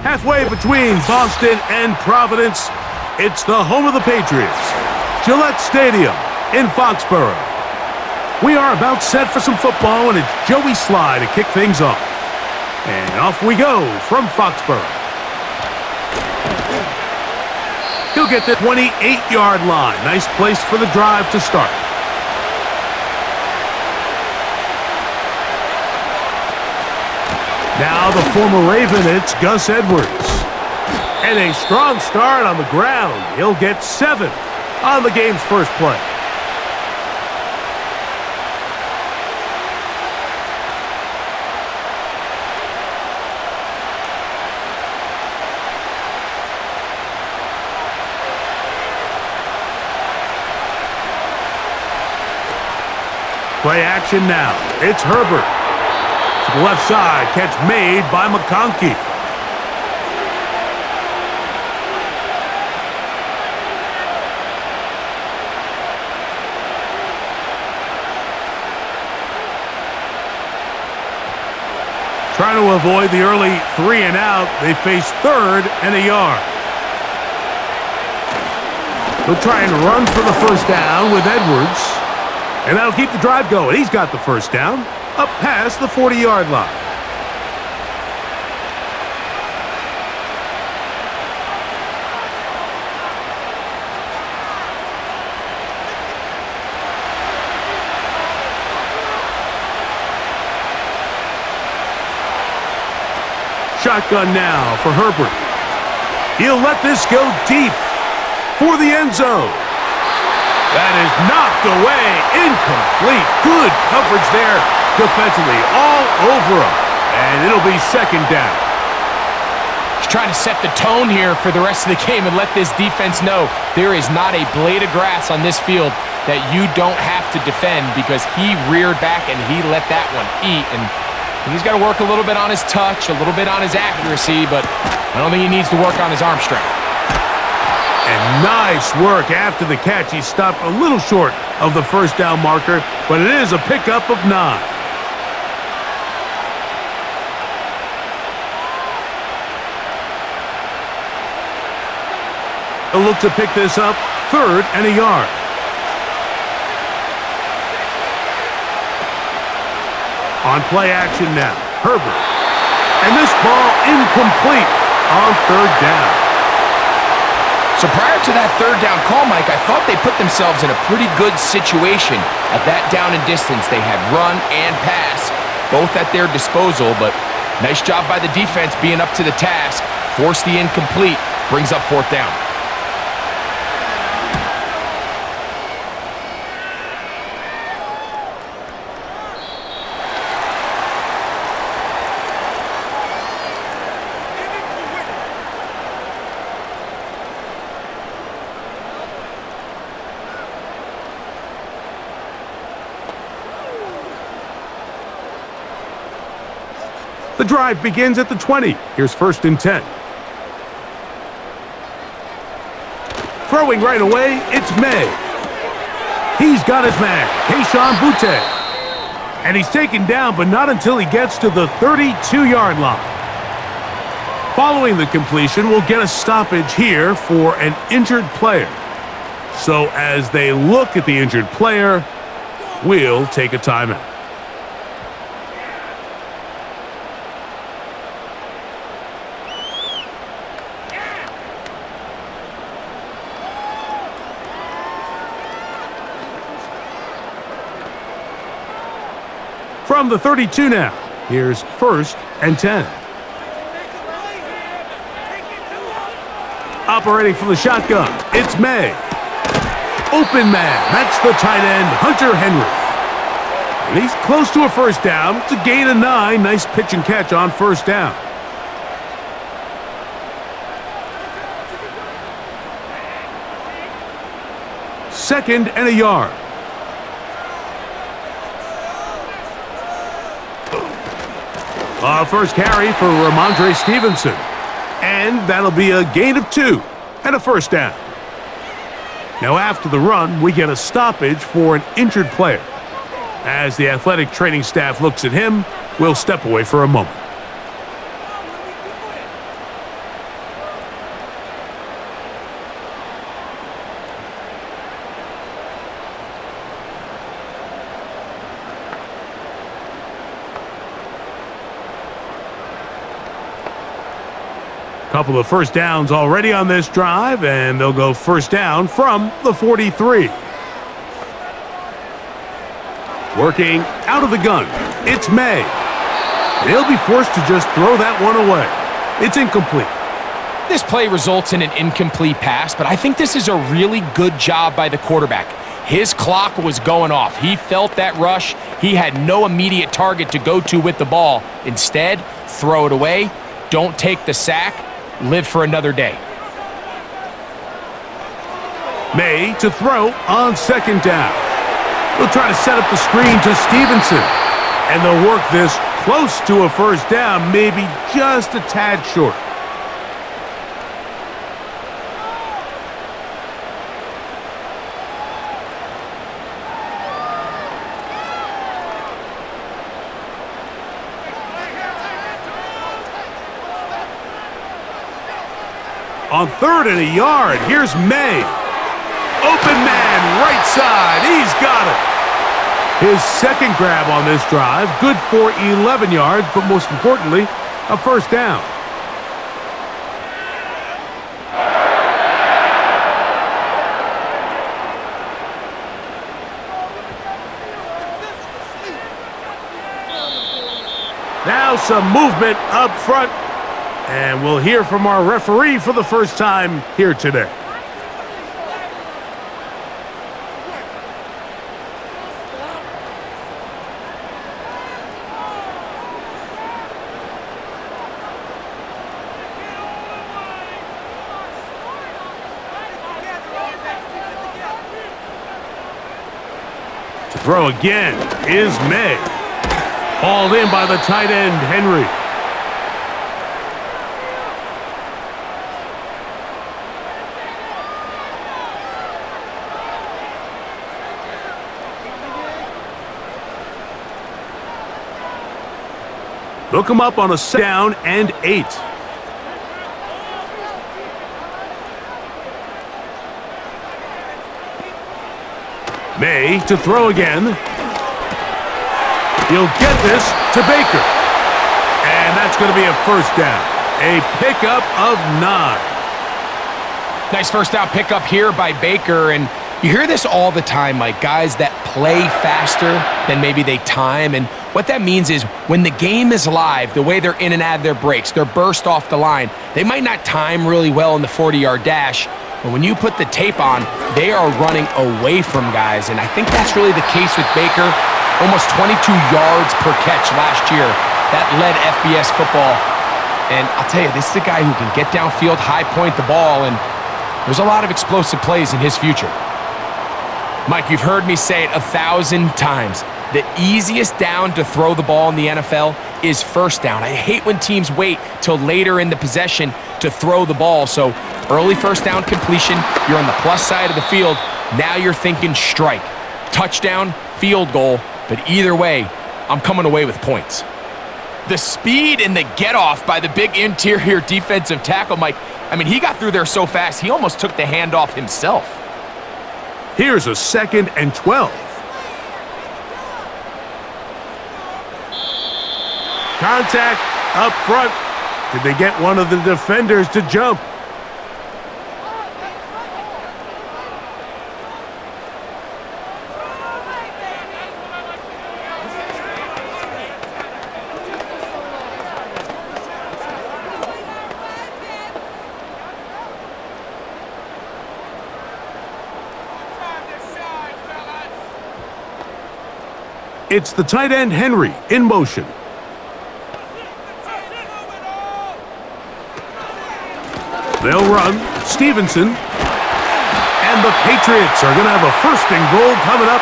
Halfway between Boston and Providence, it's the home of the Patriots, Gillette Stadium in Foxborough. We are about set for some football, and it's Joey Sly to kick things off. And off we go from Foxborough. He'll get the 28-yard line. Nice place for the drive to start. Now the former Raven, it's Gus Edwards. And a strong start on the ground. He'll get 7 on the game's first play. Play action now. It's Herbert. To the left side, catch made by McConkey. Trying to avoid the early 3 and out. They face 3rd and a yard. They'll try and run for the first down with Edwards. And that'll keep the drive going. He's got the first down up past the 40-yard line. Shotgun now for Herbert. He'll let this go deep for the end zone. That is knocked away, incomplete. Good coverage there defensively, all over him. And it'll be 2nd down. He's trying to set the tone here for the rest of the game and let this defense know there is not a blade of grass on this field that you don't have to defend, because he reared back and he let that one eat. And he's got to work a little bit on his touch, a little bit on his accuracy, but I don't think he needs to work on his arm strength. And nice work after the catch. He stopped a little short of the first down marker, but it is a pickup of 9. He'll look to pick this up, 3rd and a yard. On play action now, Herbert. And this ball incomplete on 3rd down. So prior to that 3rd down call, Mike, I thought they put themselves in a pretty good situation at that down and distance. They had run and pass, both at their disposal, but nice job by the defense being up to the task. Force the incomplete, brings up 4th down. The drive begins at the 20. Here's 1st and 10. Throwing right away, it's Maye. He's got his man, Keyshawn Butte. And he's taken down, but not until he gets to the 32-yard line. Following the completion, we'll get a stoppage here for an injured player. So as they look at the injured player, we'll take a timeout. From the 32 now, here's 1st and 10. Operating from the shotgun, it's Maye. Open man, that's the tight end, Hunter Henry. And he's close to a first down. It's a gain of 9. Nice pitch and catch on 1st down. Second and a yard. First carry for Ramondre Stevenson. And that'll be a gain of 2 and a 1st down. Now after the run, we get a stoppage for an injured player. As the athletic training staff looks at him, we'll step away for a moment. Couple of first downs already on this drive, and they'll go first down from the 43. Working out of the gun, it's Maye. He'll be forced to just throw that one away. It's incomplete. This play results in an incomplete pass, but I think this is a really good job by the quarterback. His clock was going off. He felt that rush. He had no immediate target to go to with the ball. Instead, throw it away. Don't take the sack. Live for another day. Maye to throw on second down. They'll try to set up the screen to Stevenson. And they'll work this close to a first down, maybe just a tad short. On 3rd and a yard, here's Maye. Open man, right side, he's got it. His second grab on this drive, good for 11 yards, but most importantly, a first down. Now some movement up front. And we'll hear from our referee for the first time here today. To throw again is Maye. Hauled in by the tight end, Henry. They'll come up on a down and 8. Maye to throw again. He'll get this to Baker. And that's going to be a first down. A pickup of 9. Nice first down pickup here by Baker, and you hear this all the time, like guys that play faster than maybe they time, and what that means is when the game is live, the way they're in and out of their breaks, they're burst off the line, they might not time really well in the 40-yard dash, but when you put the tape on, they are running away from guys, and I think that's really the case with Baker. Almost 22 yards per catch last year. That led FBS football, and I'll tell you, this is a guy who can get downfield, high point the ball, and there's a lot of explosive plays in his future. Mike, you've heard me say it 1,000 times. The easiest down to throw the ball in the NFL is first down. I hate when teams wait till later in the possession to throw the ball. So early first down completion, you're on the plus side of the field. Now you're thinking strike, touchdown, field goal. But either way, I'm coming away with points. The speed and the get-off by the big interior defensive tackle, Mike, I mean, he got through there so fast, he almost took the handoff himself. Here's a 2nd and 12. Contact up front. Did they get one of the defenders to jump? It's the tight end, Henry, in motion. They'll run. Stevenson. And the Patriots are going to have a 1st and goal coming up.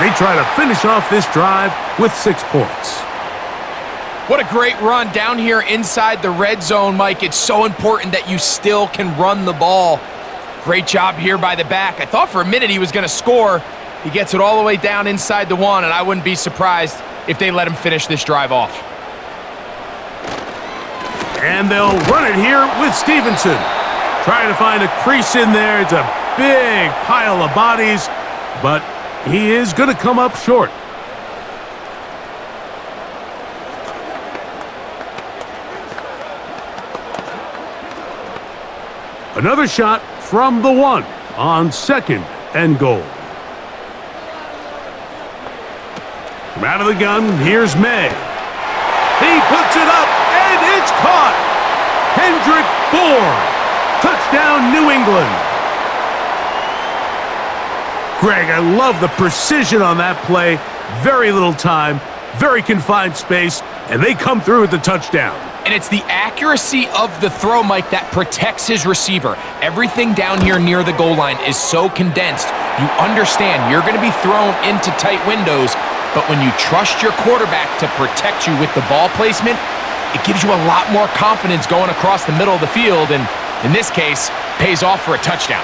They try to finish off this drive with 6 points. What a great run down here inside the red zone, Mike. It's so important that you still can run the ball. Great job here by the back. I thought for a minute he was going to score. He gets it all the way down inside the 1, and I wouldn't be surprised if they let him finish this drive off. And they'll run it here with Stevenson. Trying to find a crease in there. It's a big pile of bodies, but he is going to come up short. Another shot from the 1 on 2nd and goal. From out of the gun, here's Maye. He puts it up, and it's caught. Hendrick Bourne. Touchdown, New England. Greg, I love the precision on that play. Very little time, very confined space, and they come through with the touchdown. And it's the accuracy of the throw, Mike, that protects his receiver. Everything down here near the goal line is so condensed. You understand you're going to be thrown into tight windows, but when you trust your quarterback to protect you with the ball placement, it gives you a lot more confidence going across the middle of the field, and in this case, pays off for a touchdown.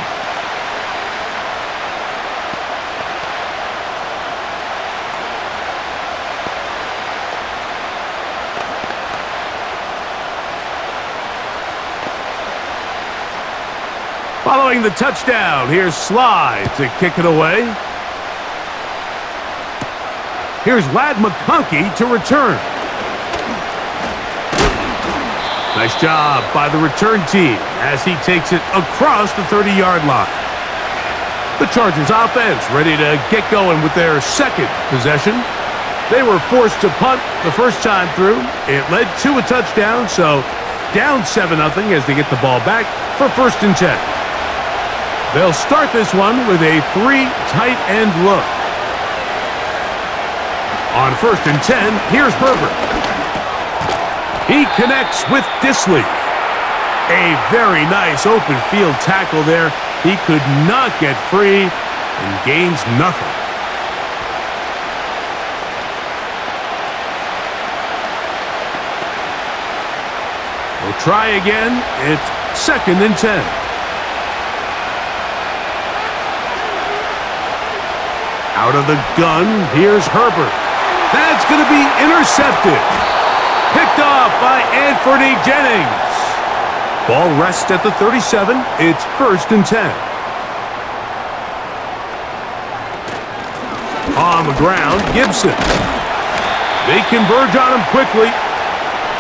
Following the touchdown, here's Slide to kick it away. Here's Ladd McConkey to return. Nice job by the return team as he takes it across the 30-yard line. The Chargers offense ready to get going with their second possession. They were forced to punt the first time through. It led to a touchdown, so down 7-0 as they get the ball back for 1st and 10. They'll start this one with a 3 tight end look. On 1st and 10, here's Herbert. He connects with Disley. A very nice open field tackle there. He could not get free and gains nothing. We'll try again. It's 2nd and 10. Out of the gun, here's Herbert. That's going to be intercepted. Picked off by Anthony Jennings. Ball rests at the 37. It's 1st and 10. On the ground, Gibson. They converge on him quickly.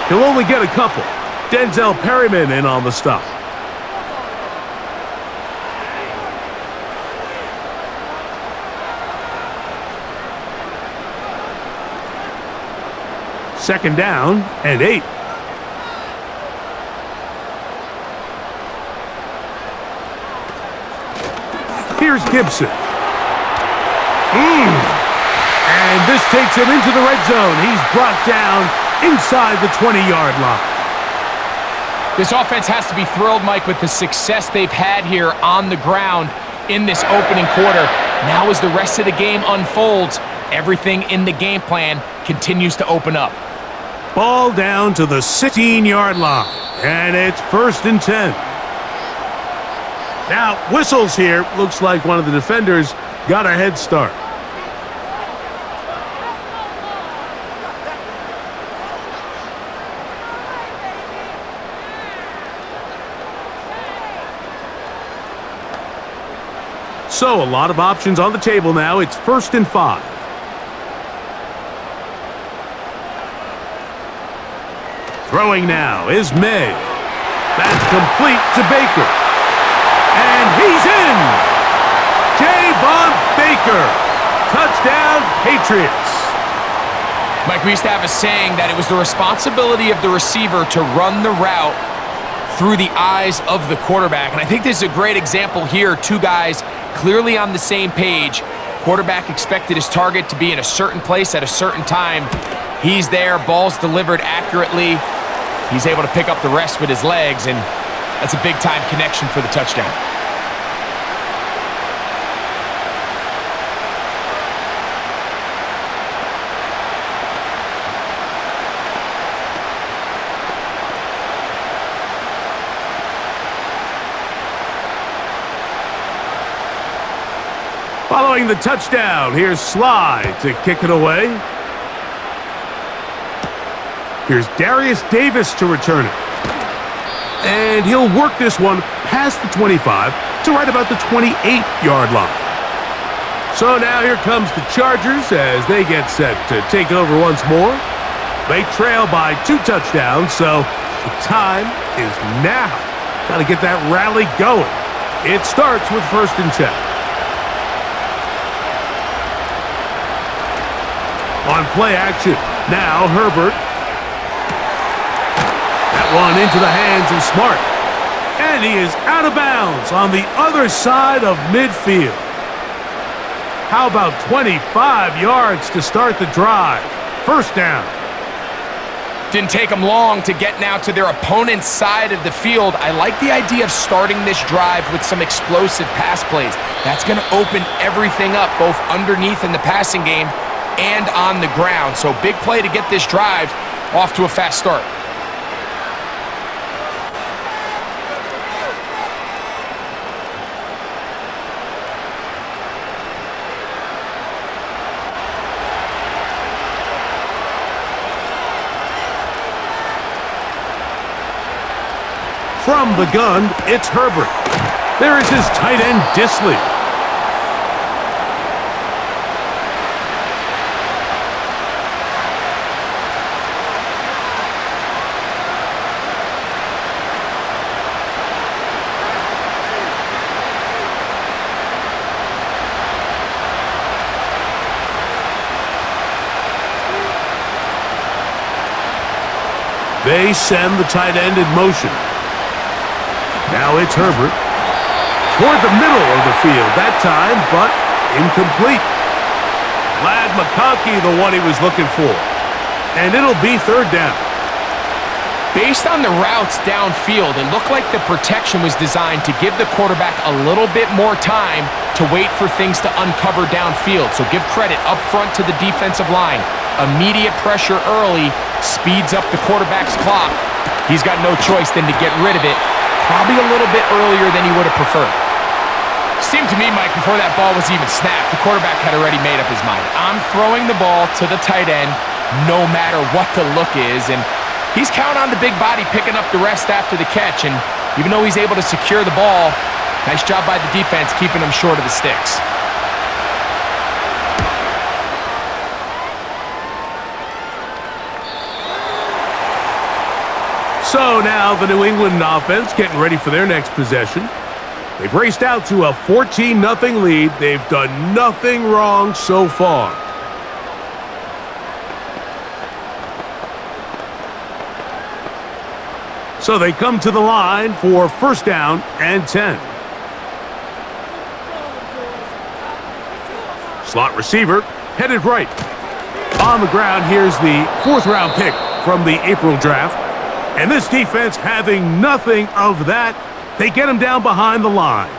He'll only get a couple. Denzel Perryman in on the stop. Second down and 8. Here's Gibson. And this takes him into the red zone. He's brought down inside the 20-yard line. This offense has to be thrilled, Mike, with the success they've had here on the ground in this opening quarter. Now as the rest of the game unfolds, everything in the game plan continues to open up. Ball down to the 16-yard line, and it's 1st and 10. Now, whistles here. Looks like one of the defenders got a head start. So, a lot of options on the table now. It's 1st and 5. Throwing now is Maye. That's complete to Baker. And he's in! Javon Baker. Touchdown, Patriots. Mike, we used to have a saying that it was the responsibility of the receiver to run the route through the eyes of the quarterback. And I think this is a great example here. Two guys clearly on the same page. Quarterback expected his target to be in a certain place at a certain time. He's there, ball's delivered accurately. He's able to pick up the rest with his legs, and that's a big-time connection for the touchdown. Following the touchdown, here's Slide to kick it away. Here's Darius Davis to return it. And he'll work this one past the 25 to right about the 28-yard line. So now here comes the Chargers as they get set to take over once more. They trail by 2 touchdowns, so the time is now. Got to get that rally going. It starts with 1st and 10. On play action, now Herbert. That one into the hands of Smart. And he is out of bounds on the other side of midfield. How about 25 yards to start the drive? 1st down. Didn't take them long to get now to their opponent's side of the field. I like the idea of starting this drive with some explosive pass plays. That's going to open everything up, both underneath in the passing game and on the ground. So big play to get this drive off to a fast start. From the gun, it's Herbert. There is his tight end, Disley. They send the tight end in motion. Now it's Herbert. Toward the middle of the field that time, but incomplete. Glad McConkey the one he was looking for. And it'll be 3rd down. Based on the routes downfield, it looked like the protection was designed to give the quarterback a little bit more time to wait for things to uncover downfield. So give credit up front to the defensive line. Immediate pressure early speeds up the quarterback's clock. He's got no choice than to get rid of it. Probably a little bit earlier than he would have preferred. Seemed to me, Mike, before that ball was even snapped, the quarterback had already made up his mind. I'm throwing the ball to the tight end no matter what the look is, and he's counting on the big body picking up the rest after the catch, and even though he's able to secure the ball, nice job by the defense keeping him short of the sticks. So now the New England offense getting ready for their next possession. They've raced out to a 14-0 lead. They've done nothing wrong so far. So they come to the line for 1st down and 10. Slot receiver headed right. On the ground, here's the 4th-round pick from the April draft. And this defense having nothing of that, they get him down behind the line.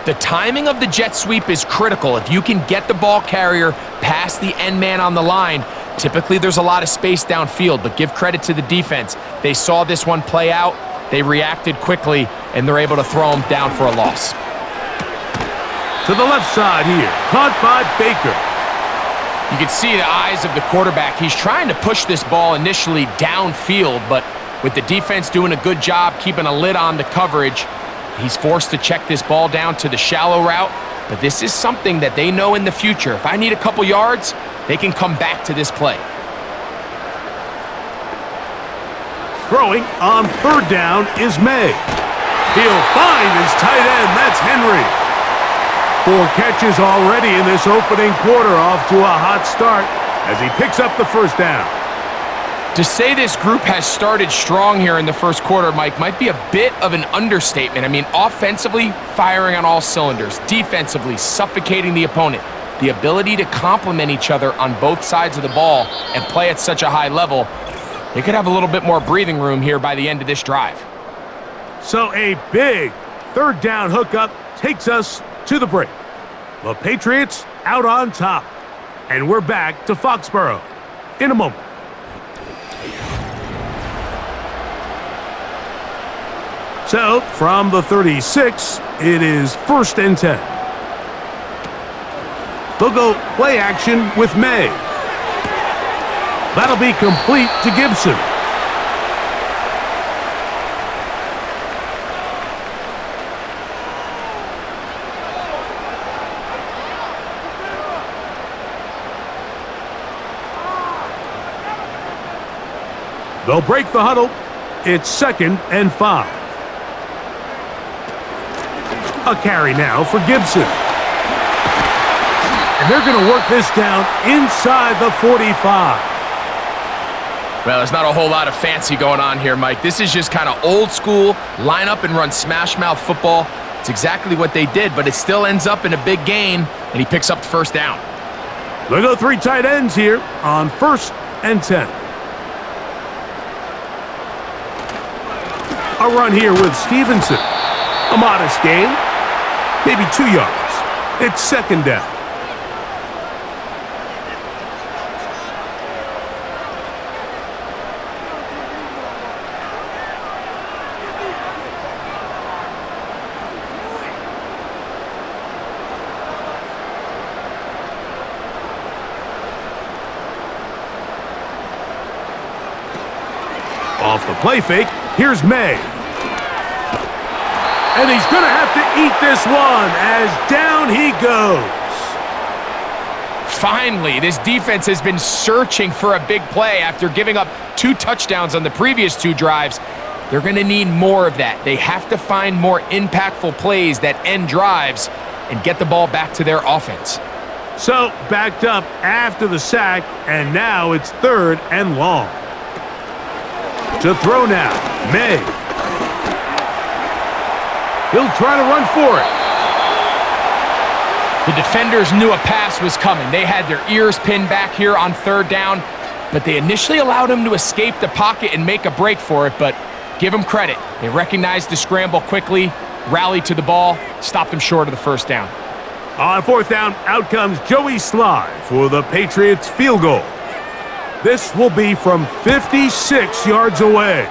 The timing of the jet sweep is critical. If you can get the ball carrier past the end man on the line, typically there's a lot of space downfield, but give credit to the defense. They saw this one play out, they reacted quickly, and they're able to throw him down for a loss. To the left side here, caught by Baker. You can see the eyes of the quarterback. He's trying to push this ball initially downfield, but with the defense doing a good job keeping a lid on the coverage, he's forced to check this ball down to the shallow route. But this is something that they know in the future. If I need a couple yards, they can come back to this play. Throwing on 3rd down is Maye. He'll find his tight end. That's Henry. 4 catches already in this opening quarter, off to a hot start as he picks up the 1st down. To say this group has started strong here in the 1st quarter, Mike, might be a bit of an understatement. I mean, offensively, firing on all cylinders. Defensively, suffocating the opponent. The ability to complement each other on both sides of the ball and play at such a high level, they could have a little bit more breathing room here by the end of this drive. So a big 3rd down hookup takes us to the break. The Patriots out on top. And we're back to Foxborough in a moment. So, from the 36, it is 1st and 10. They'll go play action with Maye. That'll be complete to Gibson. They'll break the huddle. It's 2nd and 5. A carry now for Gibson. And they're going to work this down inside the 45. Well, there's not a whole lot of fancy going on here, Mike. This is just kind of old school, line up and run smash mouth football. It's exactly what they did, but it still ends up in a big gain, and he picks up the first down. They'll go 3 tight ends here on 1st and 10. A run here with Stevenson. A modest gain, maybe 2 yards. It's 2nd down. Off the play fake, here's Maye. And he's going to have to eat this one as down he goes. Finally, this defense has been searching for a big play after giving up 2 touchdowns on the previous 2 drives. They're going to need more of that. They have to find more impactful plays that end drives and get the ball back to their offense. So, backed up after the sack, and now it's 3rd and long. To throw now, Maye. He'll try to run for it. The defenders knew a pass was coming. They had their ears pinned back here on 3rd down, but they initially allowed him to escape the pocket and make a break for it, but give them credit. They recognized the scramble quickly, rallied to the ball, stopped him short of the 1st down. On 4th down, out comes Joey Sly for the Patriots field goal. This will be from 56 yards away.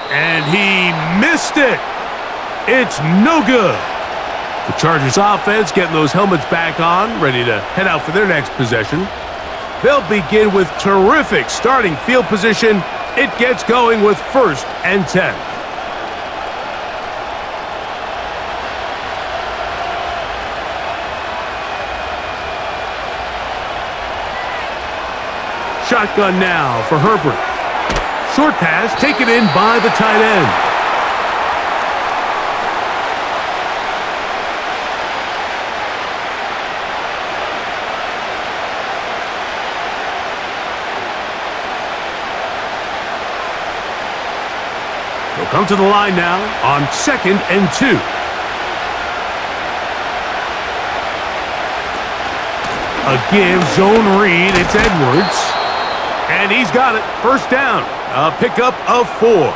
And he missed it. It's no good. The Chargers offense getting those helmets back on, ready to head out for their next possession. They'll begin with terrific starting field position. It gets going with 1st and 10. Shotgun now for Herbert. Short pass taken in by the tight end. He'll come to the line now on 2nd and 2. A give zone read. It's Edwards. And he's got it. 1st down. A pickup of 4.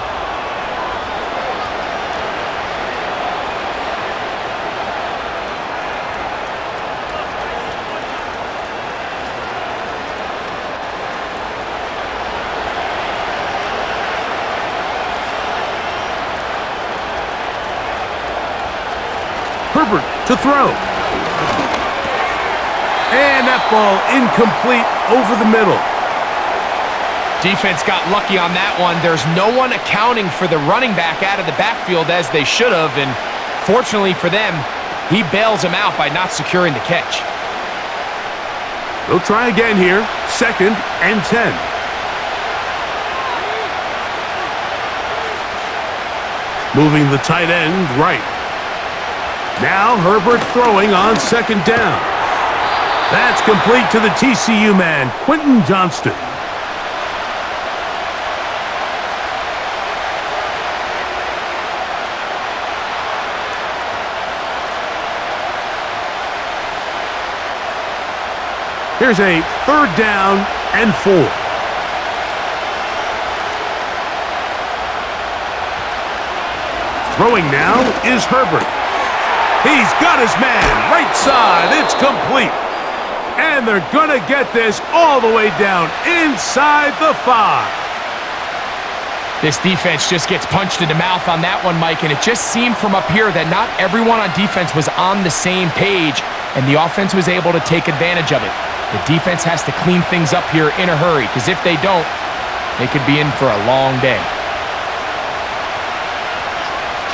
Herbert to throw. And that ball incomplete over the middle. Defense got lucky on that one. There's no one accounting for the running back out of the backfield as they should have, and fortunately for them, he bails him out by not securing the catch. They'll try again here. 2nd and 10. Moving the tight end right. Now Herbert throwing on 2nd down. That's complete to the TCU man, Quentin Johnston. Here's a 3rd down and 4. Throwing now is Herbert. He's got his man right side. It's complete. And they're going to get this all the way down inside the 5. This defense just gets punched in the mouth on that one, Mike, and it just seemed from up here that not everyone on defense was on the same page, and the offense was able to take advantage of it. The defense has to clean things up here in a hurry, because if they don't, they could be in for a long day.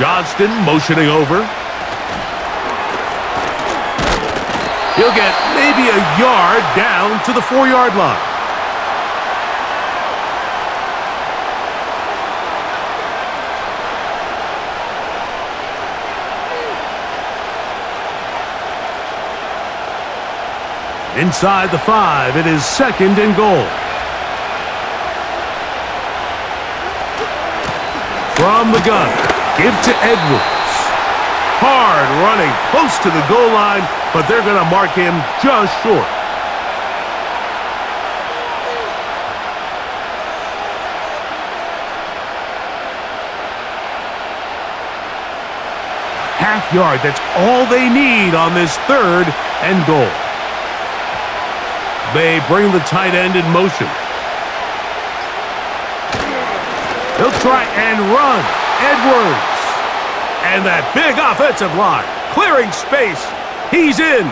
Johnston motioning over. He'll get maybe a yard down to the 4-yard line. Inside the 5, it is 2nd and goal. From the gun, give to Edwards. Hard running, close to the goal line, but they're going to mark him just short. Half yard, that's all they need on this 3rd and goal. They bring the tight end in motion. He'll try and run. Edwards. And that big offensive line. Clearing space. He's in.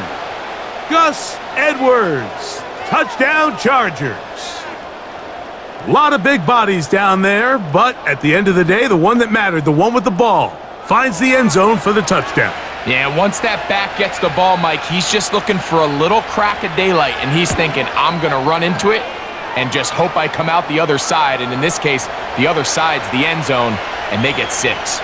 Gus Edwards. Touchdown Chargers. A lot of big bodies down there, but at the end of the day, the one that mattered, the one with the ball, finds the end zone for the touchdown. Yeah, once that back gets the ball, Mike, he's just looking for a little crack of daylight, and he's thinking, I'm going to run into it and just hope I come out the other side. And in this case, the other side's the end zone, and they get 6.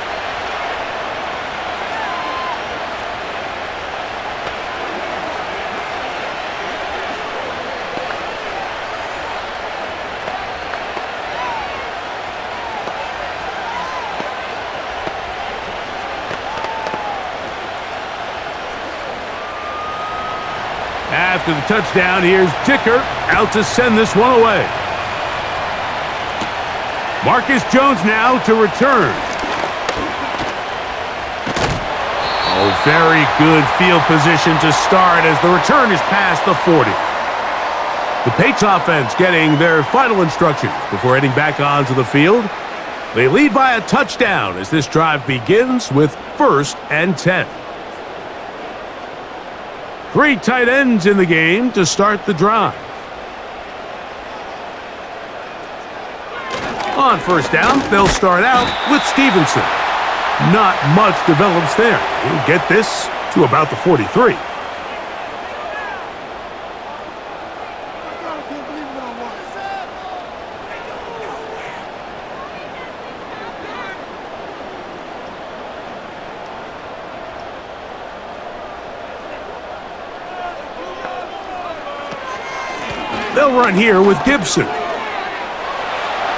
After the touchdown, here's Dicker out to send this one away. Marcus Jones now to return. Oh, very good field position to start as the return is past the 40. The Patriots offense getting their final instructions before heading back onto the field. They lead by a touchdown as this drive begins with 1st and 10. 3 tight ends in the game to start the drive. On 1st down, they'll start out with Stevenson. Not much develops there. He'll get this to about the 43. They'll run here with Gibson.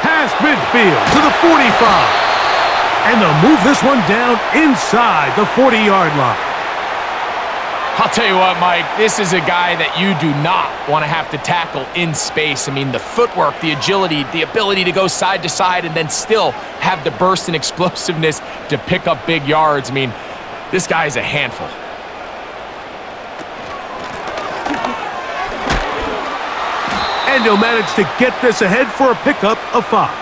Past midfield to the 45. And they'll move this one down inside the 40-yard line. I'll tell you what, Mike, this is a guy that you do not want to have to tackle in space. I mean, the footwork, the agility, the ability to go side to side and then still have the burst and explosiveness to pick up big yards. I mean, this guy is a handful. And he'll manage to get this ahead for a pickup of 5.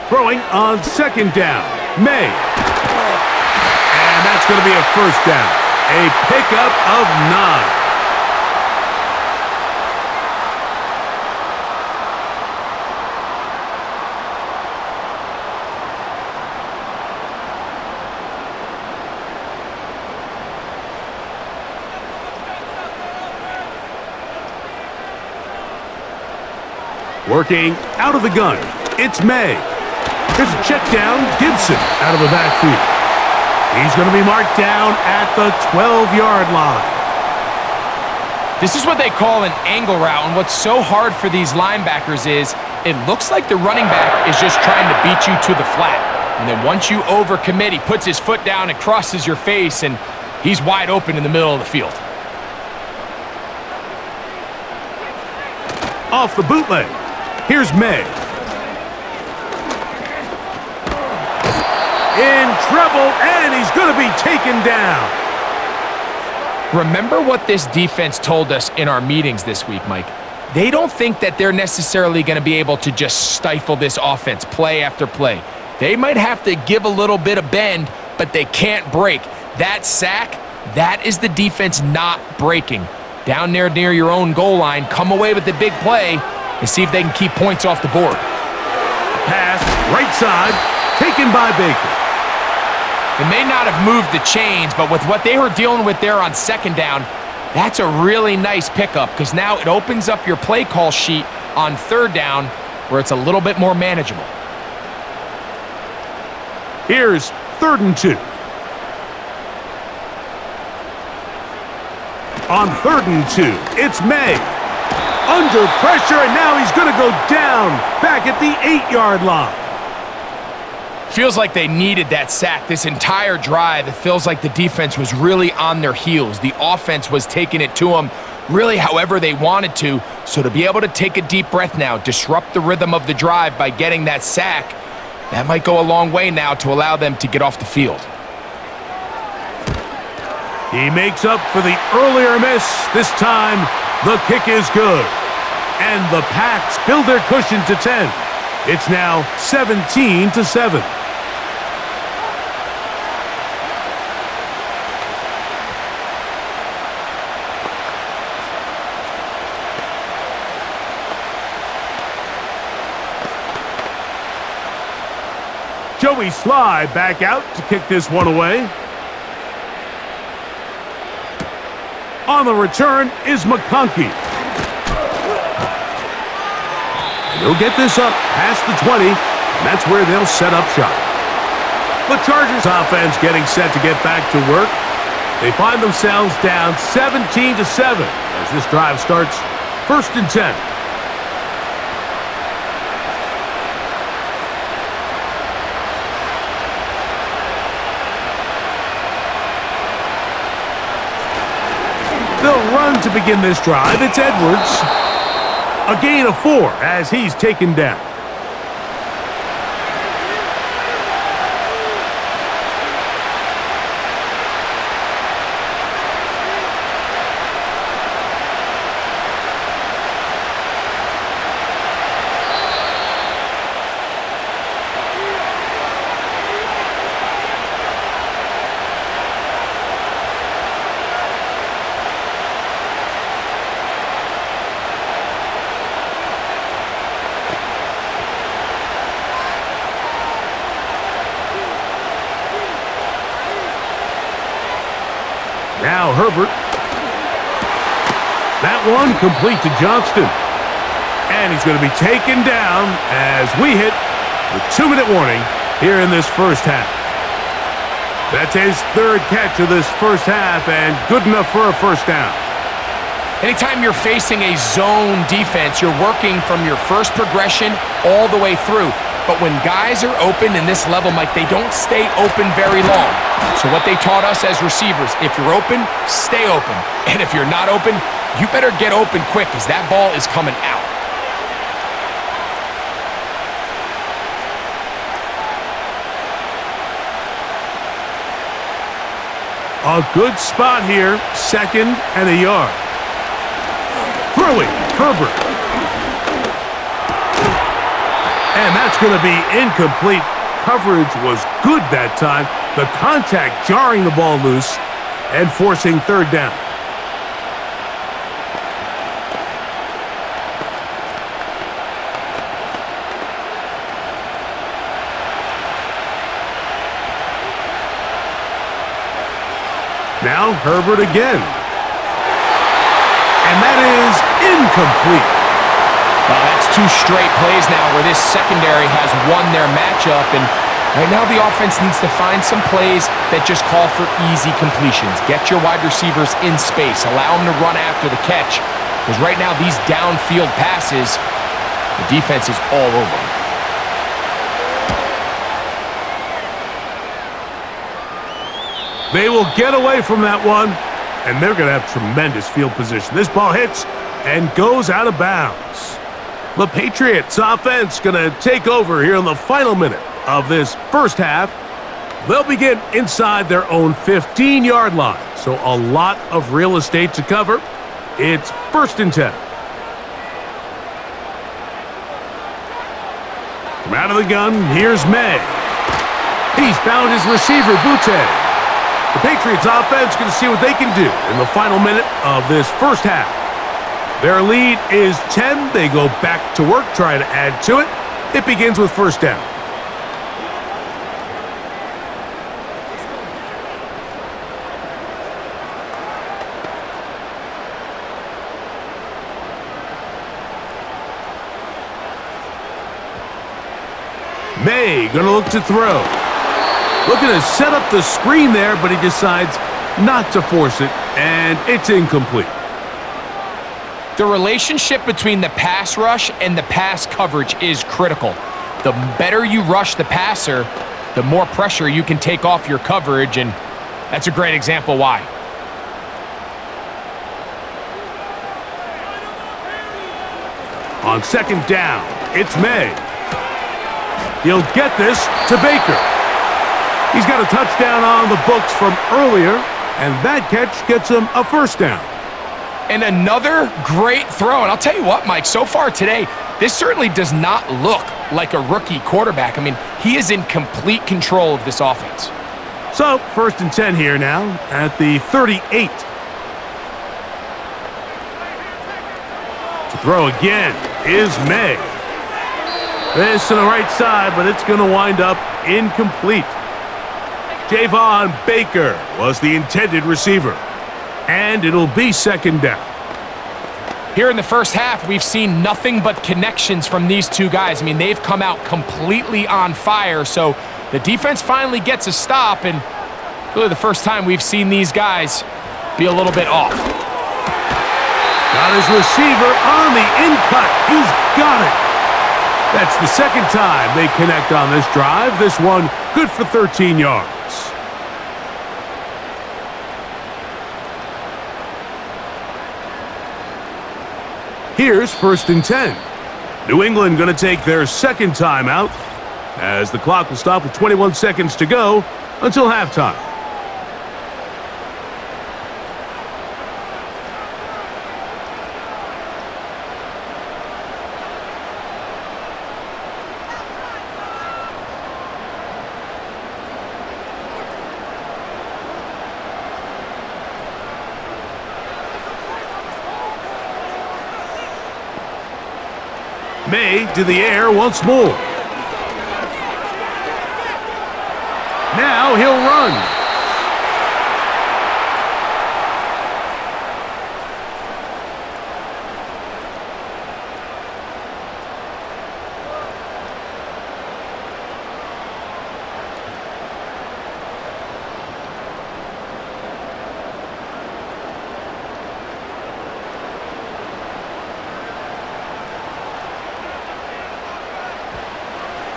Throwing on 2nd down, Maye. And that's going to be a 1st down. A pickup of 9. Working out of the gun, it's Maye. There's a check down, Gibson out of the backfield. He's going to be marked down at the 12-yard line. This is what they call an angle route, and what's so hard for these linebackers is it looks like the running back is just trying to beat you to the flat. And then once you overcommit, he puts his foot down and crosses your face, and he's wide open in the middle of the field. Off the bootleg. Here's Maye. In trouble, and he's going to be taken down. Remember what this defense told us in our meetings this week, Mike. They don't think that they're necessarily going to be able to just stifle this offense play after play. They might have to give a little bit of bend, but they can't break. That sack, that is the defense not breaking. Down there near your own goal line, come away with the big play and see if they can keep points off the board. Pass, right side, taken by Baker. It may not have moved the chains, but with what they were dealing with there on second down, that's a really nice pickup because now it opens up your play call sheet on third down where it's a little bit more manageable. Here's 3rd and 2. On 3rd and 2, it's Maye. Under pressure, and now he's going to go down back at the 8-yard line. Feels like they needed that sack this entire drive. It feels like the defense was really on their heels. The offense was taking it to them really however they wanted to. So to be able to take a deep breath now, disrupt the rhythm of the drive by getting that sack, that might go a long way now to allow them to get off the field. He makes up for the earlier miss. This time, the kick is good. And the Pats build their cushion to 10. It's now 17-7. Joey Sly back out to kick this one away. On the return is McConkey. And he'll get this up past the 20, and that's where they'll set up shop. The Chargers offense getting set to get back to work. They find themselves down 17-7 as this drive starts 1st and 10. They'll run to begin this drive. It's Edwards. A gain of 4 as he's taken down. Now Herbert. That one complete to Johnston. And he's going to be taken down as we hit the 2-minute warning here in this first half. That's his 3rd catch of this first half and good enough for a first down. Anytime you're facing a zone defense, you're working from your first progression all the way through. But when guys are open in this level, Mike, they don't stay open very long. So what they taught us as receivers, if you're open, stay open. And if you're not open, you better get open quick because that ball is coming out. A good spot here, 2nd and a yard. Throwing, Herbert. And that's going to be incomplete. Coverage was good that time. The contact jarring the ball loose and forcing 3rd down. Now Herbert again. And that is incomplete. Well, that's 2 straight plays now where this secondary has won their matchup, and right now the offense needs to find some plays that just call for easy completions. Get your wide receivers in space. Allow them to run after the catch, because right now these downfield passes, the defense is all over them. They will get away from that one, and they're going to have tremendous field position. This ball hits and goes out of bounds. The Patriots offense going to take over here in the final minute of this first half. They'll begin inside their own 15-yard line, so a lot of real estate to cover. It's 1st and 10. From out of the gun, here's Maye. He's found his receiver, Butte. The Patriots offense going to see what they can do in the final minute of this first half. Their lead is 10. They go back to work, trying to add to it. It begins with 1st down. Maye gonna look to throw. Looking to set up the screen there, but he decides not to force it, and it's incomplete. The relationship between the pass rush and the pass coverage is critical. The better you rush the passer, the more pressure you can take off your coverage, and that's a great example why. On second down, it's Maye. He'll get this to Baker. He's got a touchdown on the books from earlier, and that catch gets him a first down. And another great throw. And I'll tell you what, Mike, so far today, this certainly does not look like a rookie quarterback. I mean, he is in complete control of this offense. So, 1st and 10 here now at the 38. To throw again is Maye. This to the right side, but it's going to wind up incomplete. Javon Baker was the intended receiver. And it'll be second down. Here in the first half, we've seen nothing but connections from these two guys. I mean, they've come out completely on fire, so the defense finally gets a stop, and really the first time we've seen these guys be a little bit off. Got his receiver on the in-cut. He's got it. That's the second time they connect on this drive. This one good for 13 yards. Here's 1st and 10. New England going to take their second timeout as the clock will stop with 21 seconds to go until halftime. Maye to the air once more. Now he'll run.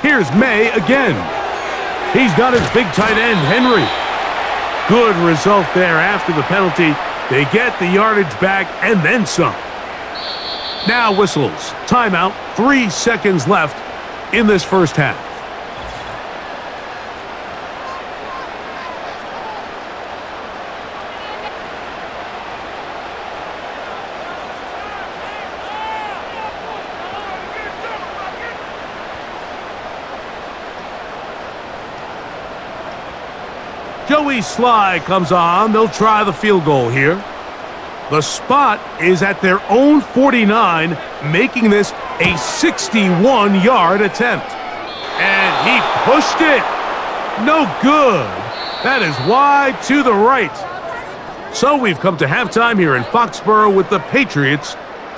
Here's Maye again. He's got his big tight end, Henry. Good result there after the penalty. They get the yardage back and then some. Now whistles. Timeout. 3 seconds left in this first half. Joey Sly comes on. They'll try the field goal here. The spot is at their own 49, making this a 61-yard attempt. And he pushed it. No good. That is wide to the right. So we've come to halftime here in Foxborough with the Patriots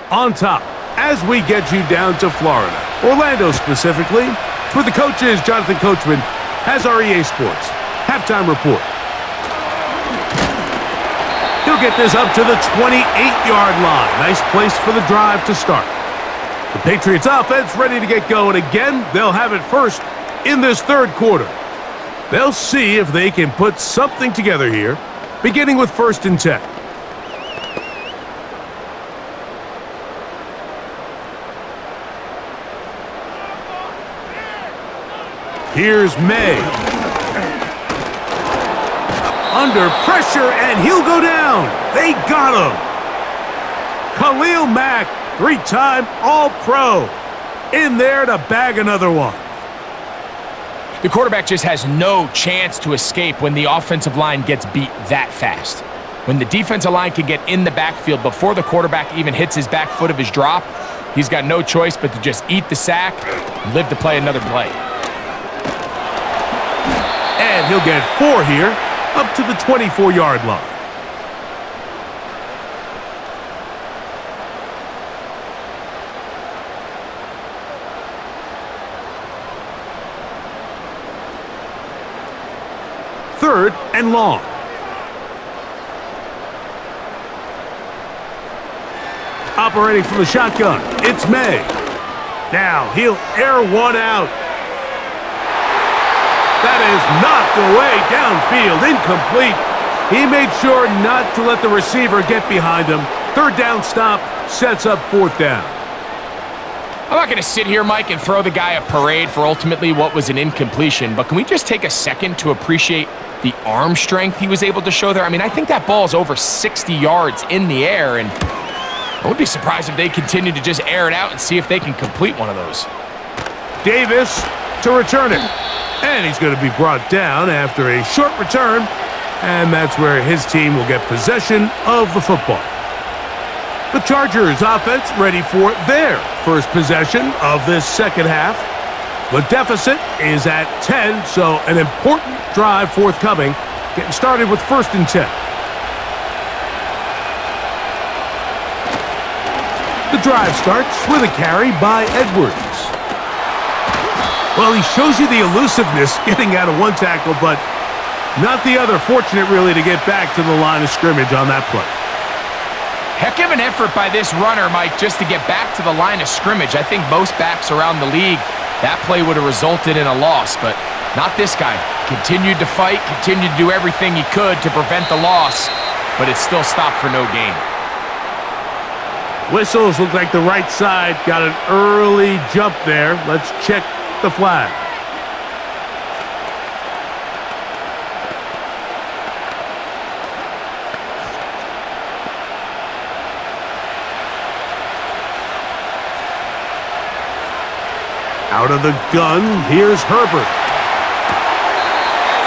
on top as we get you down to Florida. Orlando specifically. For the coaches, Jonathan Coachman has our EA Sports halftime report. He'll get this up to the 28-yard line. Nice place for the drive to start. The Patriots offense ready to get going again. They'll have it first in this third quarter. They'll see if they can put something together here, beginning with 1st and 10. Here's Maye. Under pressure, and he'll go down. They got him. Khalil Mack, 3-time All-Pro, in there to bag another one. The quarterback just has no chance to escape when the offensive line gets beat that fast. When the defensive line can get in the backfield before the quarterback even hits his back foot of his drop, he's got no choice but to just eat the sack and live to play another play. And he'll get 4 here, up to the 24-yard line. 3rd and long. Operating from the shotgun, it's Maye. Now he'll air one out. That is knocked away downfield, incomplete. He made sure not to let the receiver get behind him. 3rd down stop sets up 4th down. I'm not going to sit here, Mike, and throw the guy a parade for ultimately what was an incompletion, but can we just take a second to appreciate the arm strength he was able to show there? I mean, I think that ball is over 60 yards in the air, and I would be surprised if they continue to just air it out and see if they can complete one of those. Davis to return it. And he's going to be brought down after a short return, and that's where his team will get possession of the football. The Chargers offense ready for their first possession of this second half. The deficit is at 10, so an important drive forthcoming, getting started with 1st and 10. The drive starts with a carry by Edwards. Well, he shows you the elusiveness getting out of one tackle, but not the other. Fortunate, really, to get back to the line of scrimmage on that play. Heck of an effort by this runner, Mike, just to get back to the line of scrimmage. I think most backs around the league, that play would have resulted in a loss, but not this guy. Continued to fight, continued to do everything he could to prevent the loss, but it still stopped for no gain. Whistles look like the right side got an early jump there. Let's check the flag. Out of the gun, here's Herbert.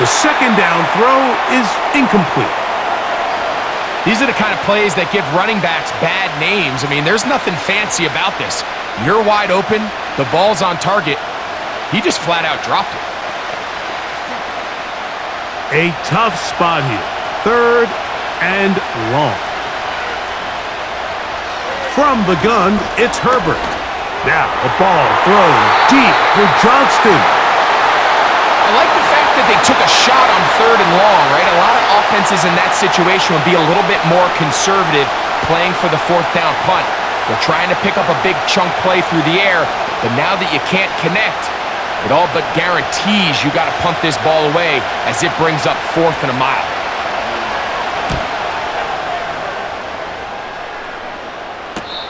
The 2nd down throw is incomplete. These are the kind of plays that give running backs bad names. I mean, there's nothing fancy about this. You're wide open, the ball's on target. He just flat out dropped it. A tough spot here. 3rd and long. From the gun, it's Herbert. Now a ball thrown deep for Johnston. I like the fact that they took a shot on 3rd and long, right? A lot of offenses in that situation would be a little bit more conservative playing for the 4th down punt. They're trying to pick up a big chunk play through the air, but now that you can't connect, it all but guarantees you got to punt this ball away as it brings up 4th and a mile.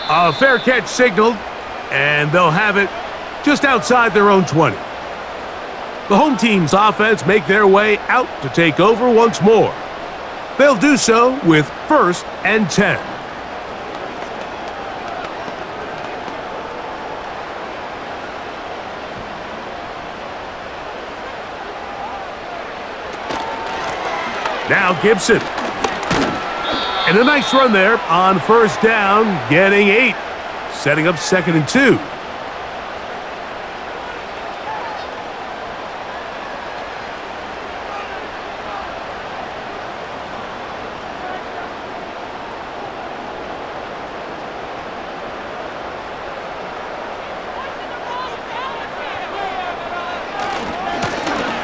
A fair catch signaled, and they'll have it just outside their own 20. The home team's offense make their way out to take over once more. They'll do so with 1st and 10. Now Gibson. And a nice run there on 1st down, getting 8. Setting up 2nd and 2.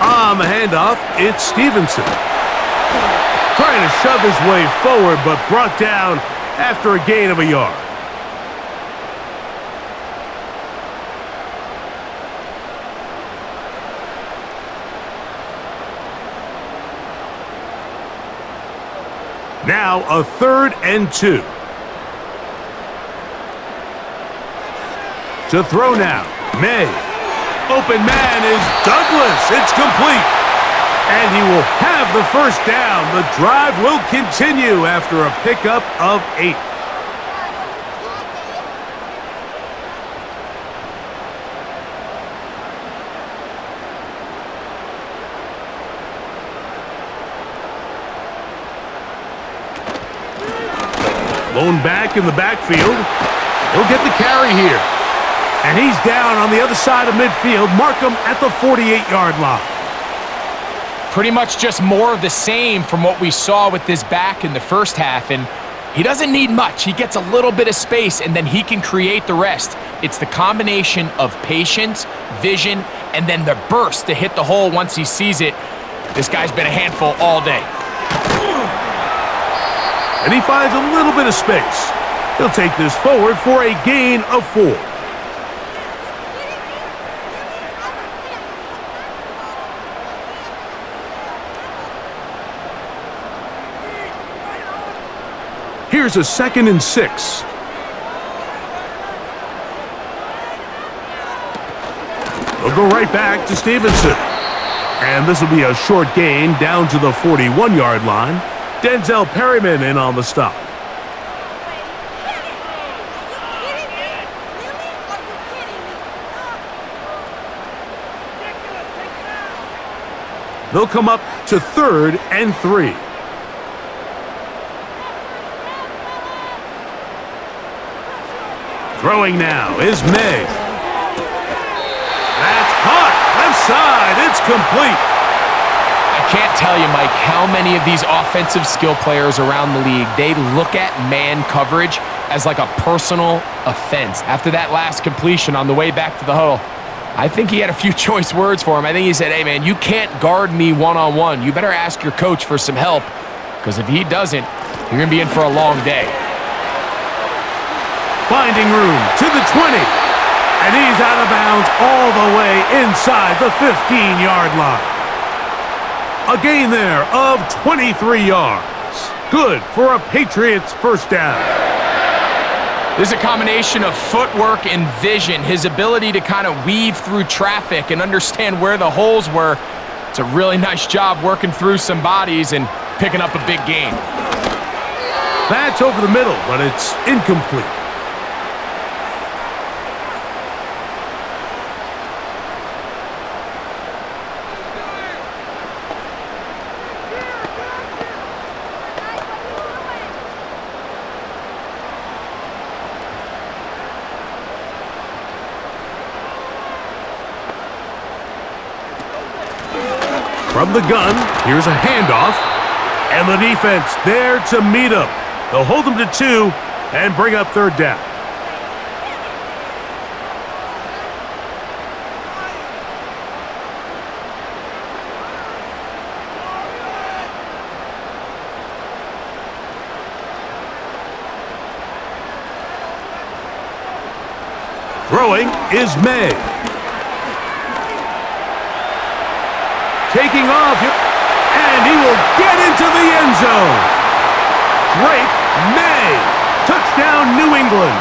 On the handoff, it's Stevenson. Trying to shove his way forward, but brought down after a gain of a yard. Now a 3rd and 2. To throw now, Maye. Open man is Douglas. It's complete. And he will have the 1st down. The drive will continue after a pickup of 8. Lone back in the backfield. He'll get the carry here. And he's down on the other side of midfield. Mark him at the 48-yard line. Pretty much just more of the same from what we saw with this back in the first half. And he doesn't need much. He gets a little bit of space, and then he can create the rest. It's the combination of patience, vision, and then the burst to hit the hole once he sees it. This guy's been a handful all day. And he finds a little bit of space. He'll take this forward for a gain of 4. Here's a 2nd and 6. We'll go right back to Stevenson. And this will be a short gain down to the 41-yard line. Denzel Perryman in on the stop. They'll come up to 3rd and 3. Throwing now is Maye. That's caught. Left side. It's complete. I can't tell you, Mike, how many of these offensive skill players around the league, they look at man coverage as like a personal offense. After that last completion on the way back to the huddle, I think he had a few choice words for him. I think he said, hey, man, you can't guard me one-on-one. You better ask your coach for some help, because if he doesn't, you're going to be in for a long day. Finding room to the 20. And he's out of bounds all the way inside the 15-yard line. A gain there of 23 yards. Good for a Patriots first down. There's a combination of footwork and vision, his ability to kind of weave through traffic and understand where the holes were. It's a really nice job working through some bodies and picking up a big gain. That's over the middle, but it's incomplete. From the gun, here's a handoff, and the defense there to meet him. They'll hold him to 2 and bring up 3rd down. Throwing is Maye. Taking off, and he will get into the end zone. Drake Maye, touchdown New England.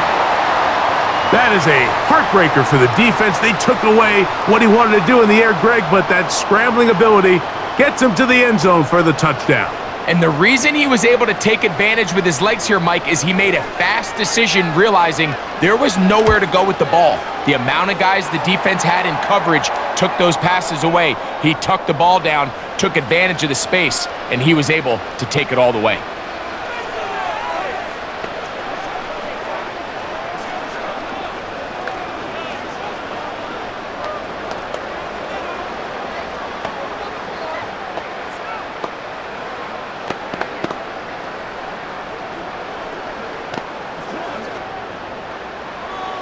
That is a heartbreaker for the defense. They took away what he wanted to do in the air, Greg, but that scrambling ability gets him to the end zone for the touchdown. And the reason he was able to take advantage with his legs here, Mike, is he made a fast decision realizing there was nowhere to go with the ball. The amount of guys the defense had in coverage took those passes away. He tucked the ball down, took advantage of the space, and he was able to take it all the way.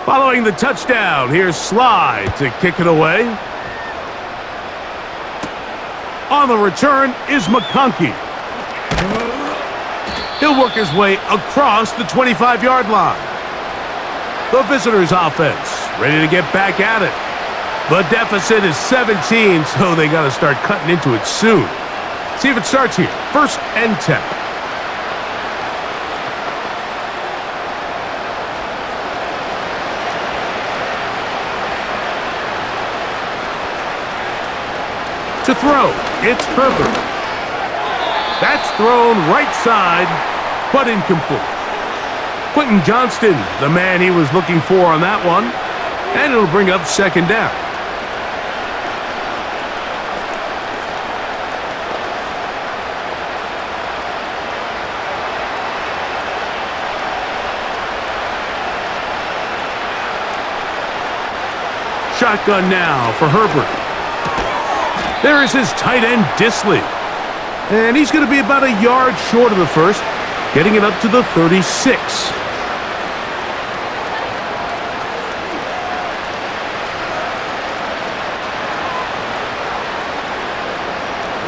Following the touchdown, here's Slide to kick it away. On the return is McConkey. He'll work his way across the 25-yard line. The visitors' offense ready to get back at it. The deficit is 17, so they got to start cutting into it soon. See if it starts here. 1st and 10. To throw, it's Herbert. That's thrown right side, but incomplete. Quentin Johnston, the man he was looking for on that one, and it'll bring up 2nd down. Shotgun now for Herbert. There is his tight end, Disley. And he's going to be about a yard short of the first, getting it up to the 36.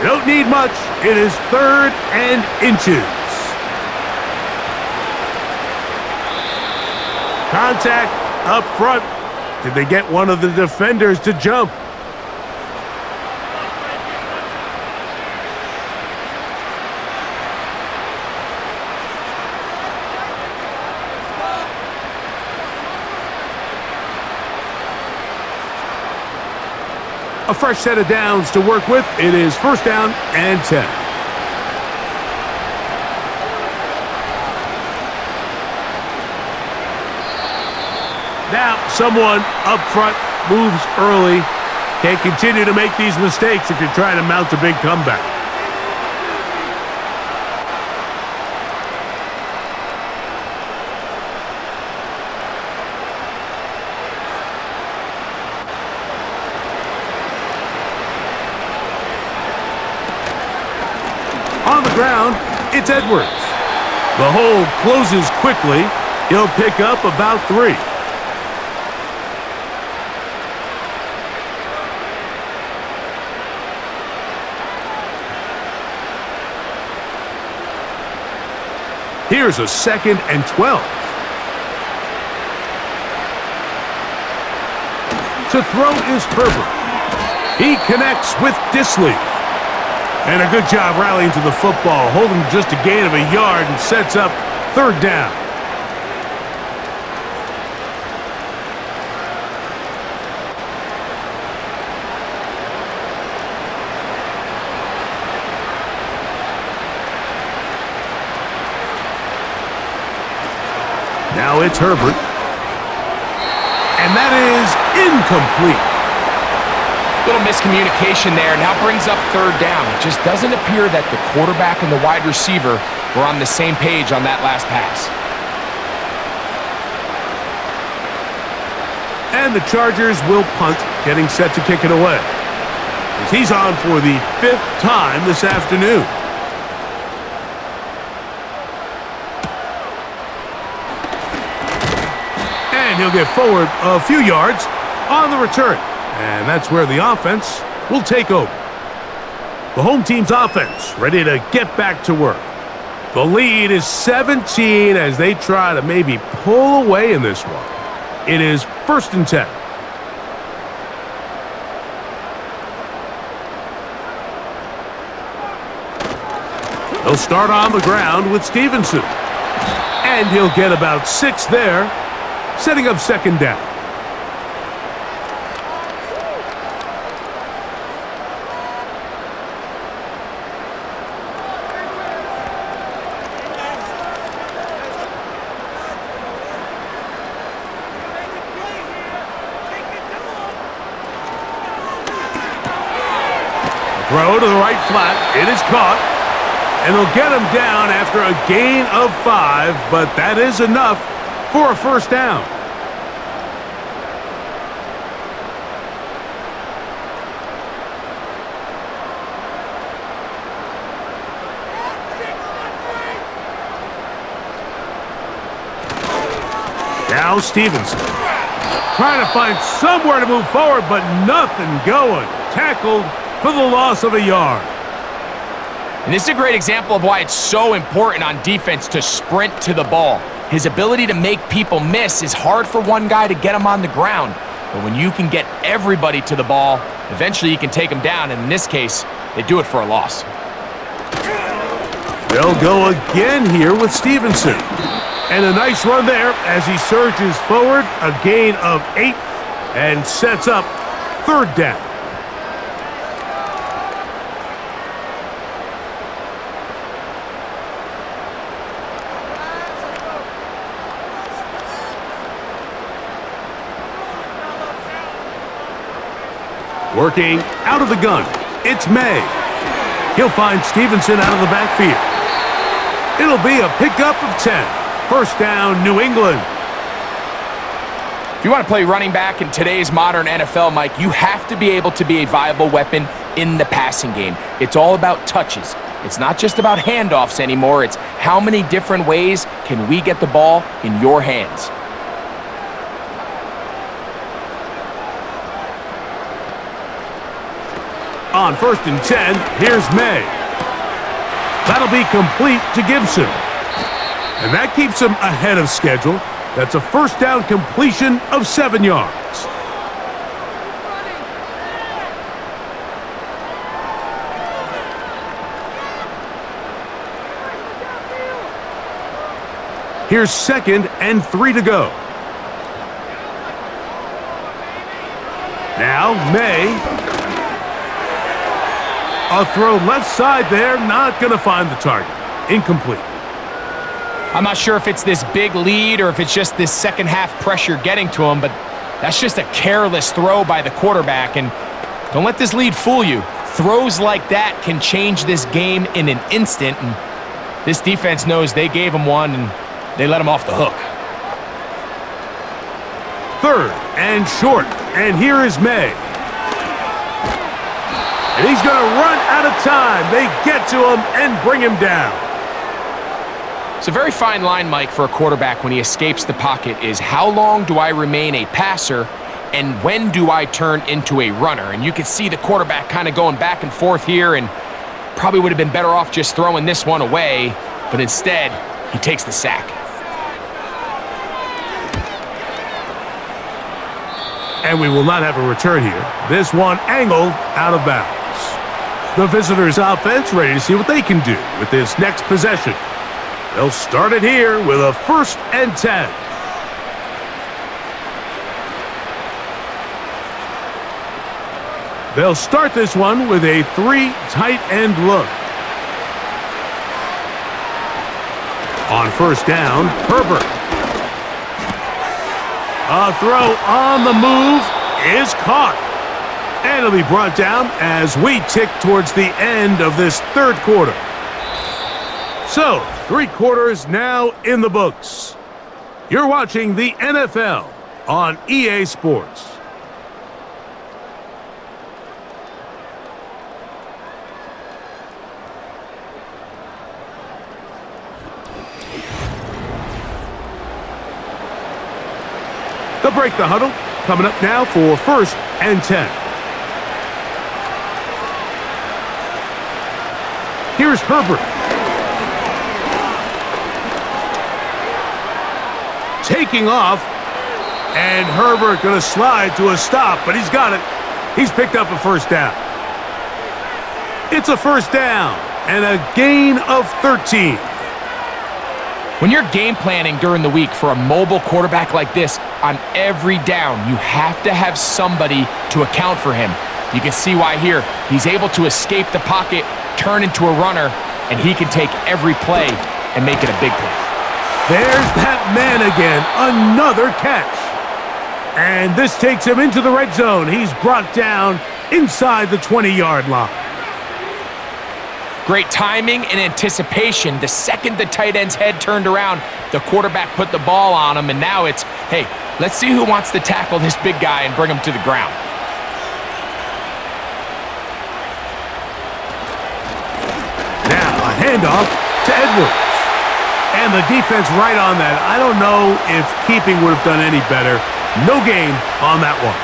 Nope, don't need much. It is 3rd and inches. Contact up front. Did they get one of the defenders to jump? A fresh set of downs to work with. It is 1st down and 10. Now, someone up front moves early. Can't continue to make these mistakes if you're trying to mount a big comeback. On the ground, it's Edwards. The hole closes quickly. He'll pick up about 3. Here's a 2nd and 12. To throw is Herbert. He connects with Disley. And a good job rallying to the football, holding just a gain of a yard and sets up 3rd down. Now it's Herbert. And that is incomplete. Little miscommunication there, now brings up 3rd down. It just doesn't appear that the quarterback and the wide receiver were on the same page on that last pass. And the Chargers will punt, getting set to kick it away. As he's on for the 5th time this afternoon. And he'll get forward a few yards on the return. And that's where the offense will take over. The home team's offense ready to get back to work. The lead is 17 as they try to maybe pull away in this one. It is 1st and 10. He'll start on the ground with Stevenson. And he'll get about 6 there, setting up 2nd down. Throw to the right flat. It is caught. And they'll get him down after a gain of 5, but that is enough for a 1st down. Now Stevenson. Trying to find somewhere to move forward, but nothing going. Tackled for the loss of a yard. And this is a great example of why it's so important on defense to sprint to the ball. His ability to make people miss is hard for one guy to get him on the ground. But when you can get everybody to the ball, eventually you can take them down. And in this case, they do it for a loss. They'll go again here with Stevenson. And a nice run there as he surges forward, a gain of 8, and sets up 3rd down. Working out of the gun, it's Maye. He'll find Stevenson out of the backfield. It'll be a pickup of 10. 1st down, New England. If you want to play running back in today's modern NFL, Mike, you have to be able to be a viable weapon in the passing game. It's all about touches. It's not just about handoffs anymore. It's how many different ways can we get the ball in your hands. On 1st and 10, here's Maye. That'll be complete to Gibson. And that keeps him ahead of schedule. That's a first down completion of 7 yards. Here's 2nd and 3 to go. Now, Maye. A throw left side there, not going to find the target. Incomplete. I'm not sure if it's this big lead or if it's just this second half pressure getting to him, but that's just a careless throw by the quarterback. And don't let this lead fool you. Throws like that can change this game in an instant. And this defense knows they gave him one and they let him off the hook. 3rd and short. And here is Maye. And he's going to run out of time. They get to him and bring him down. It's a very fine line, Mike, for a quarterback when he escapes the pocket is how long do I remain a passer and when do I turn into a runner? And you can see the quarterback kind of going back and forth here and probably would have been better off just throwing this one away, but instead he takes the sack. And we will not have a return here. This one angled out of bounds. The visitors' offense ready to see what they can do with this next possession. They'll start it here with a 1st and 10. They'll start this one with a 3 tight end look. On 1st down, Herbert. A throw on the move is caught. And it'll be brought down as we tick towards the end of this 3rd quarter. So, 3 quarters now in the books. You're watching the NFL on EA Sports. They'll break the huddle. Coming up now for 1st and 10. Here's Herbert. Taking off. And Herbert going to slide to a stop, but he's got it. He's picked up a 1st down. It's a 1st down and a gain of 13. When you're game planning during the week for a mobile quarterback like this, on every down, you have to have somebody to account for him. You can see why here. He's able to escape the pocket, turn into a runner, and he can take every play and make it a big play. There's that man again. Another catch. And this takes him into the red zone. He's brought down inside the 20-yard line. Great timing and anticipation. The second the tight end's head turned around, the quarterback put the ball on him, and now it's, hey, let's see who wants to tackle this big guy and bring him to the ground. Now a handoff to Edwards. And the defense right on that. I don't know if keeping would have done any better. No gain on that one.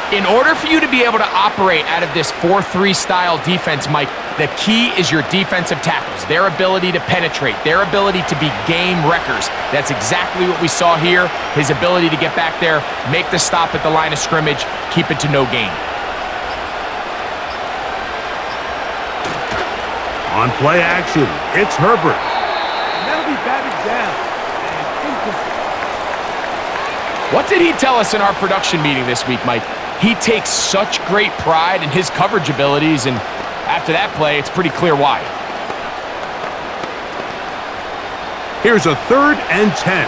In order for you to be able to operate out of this 4-3 style defense, Mike, the key is your defensive tackles, their ability to penetrate, their ability to be game wreckers. That's exactly what we saw here, his ability to get back there, make the stop at the line of scrimmage, keep it to no gain. On play action, it's Herbert. And that'll be batted down. What did he tell us in our production meeting this week, Mike? He takes such great pride in his coverage abilities, and after that play, it's pretty clear why. Here's a 3rd and 10.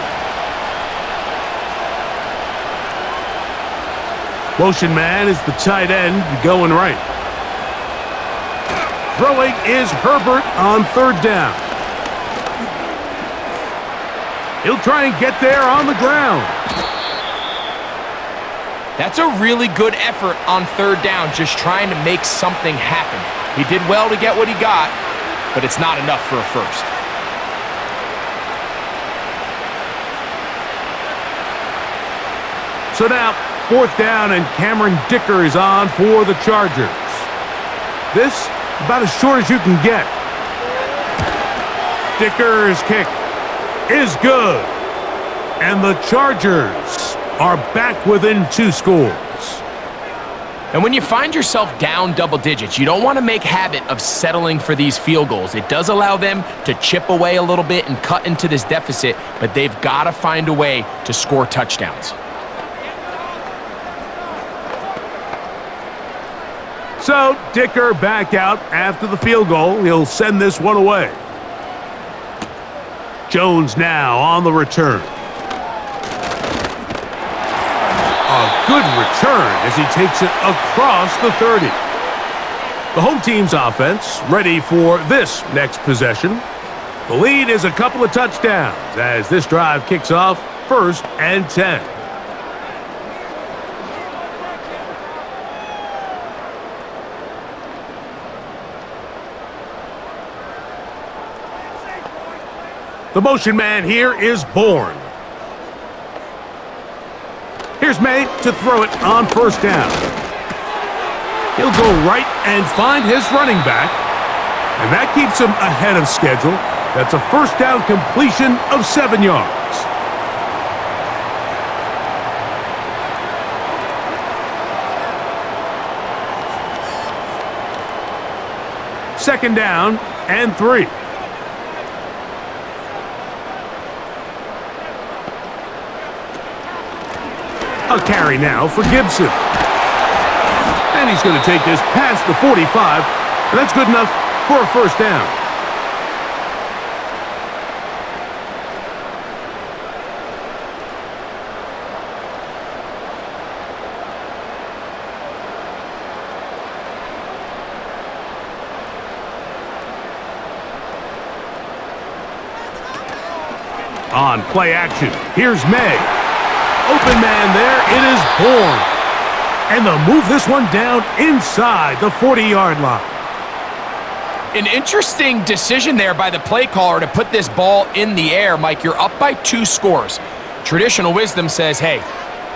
Motion man is the tight end going right. Throwing is Herbert on 3rd down. He'll try and get there on the ground. That's a really good effort on 3rd down, just trying to make something happen. He did well to get what he got, but it's not enough for a first. So now, 4th down, and Cameron Dicker is on for the Chargers. This, about as short as you can get. Dicker's kick is good. And the Chargers are back within 2 scores. And when you find yourself down double digits, you don't want to make habit of settling for these field goals. It does allow them to chip away a little bit and cut into this deficit, but they've got to find a way to score touchdowns. So, Dicker back out after the field goal. He'll send this one away. Jones now on the return. A good return as he takes it across the 30. The home team's offense ready for this next possession. The lead is a couple of touchdowns as this drive kicks off 1st and 10. The motion man here is Bourne. Here's Maye to throw it on 1st down. He'll go right and find his running back, and that keeps him ahead of schedule. That's a 1st down completion of 7 yards. Second down and 3. A carry now for Gibson. And he's going to take this past the 45, and that's good enough for a 1st down. On play action, here's Maye. Open man there, it is Bourne. And they'll move this one down inside the 40-yard line. An interesting decision there by the play caller to put this ball in the air. Mike, you're up by 2 scores. Traditional wisdom says, hey,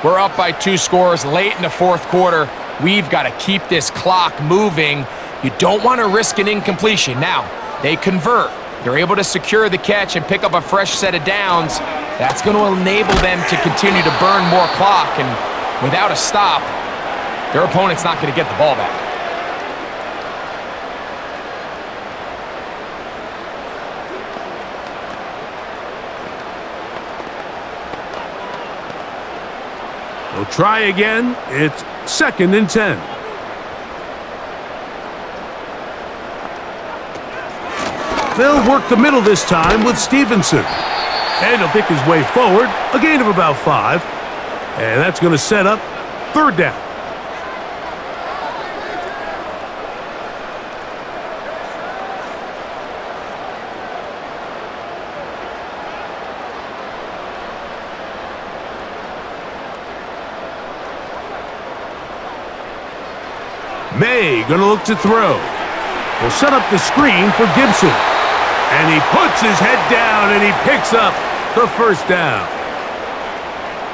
we're up by 2 scores late in the 4th quarter. We've got to keep this clock moving. You don't want to risk an incompletion. Now, they convert. They're able to secure the catch and pick up a fresh set of downs. That's going to enable them to continue to burn more clock, and without a stop, their opponent's not going to get the ball back. They'll try again. It's 2nd and 10. They'll work the middle this time with Stevenson. And he'll pick his way forward, a gain of about 5. And that's going to set up 3rd down. Maye going to look to throw. Will set up the screen for Gibson. And he puts his head down and he picks up the 1st down.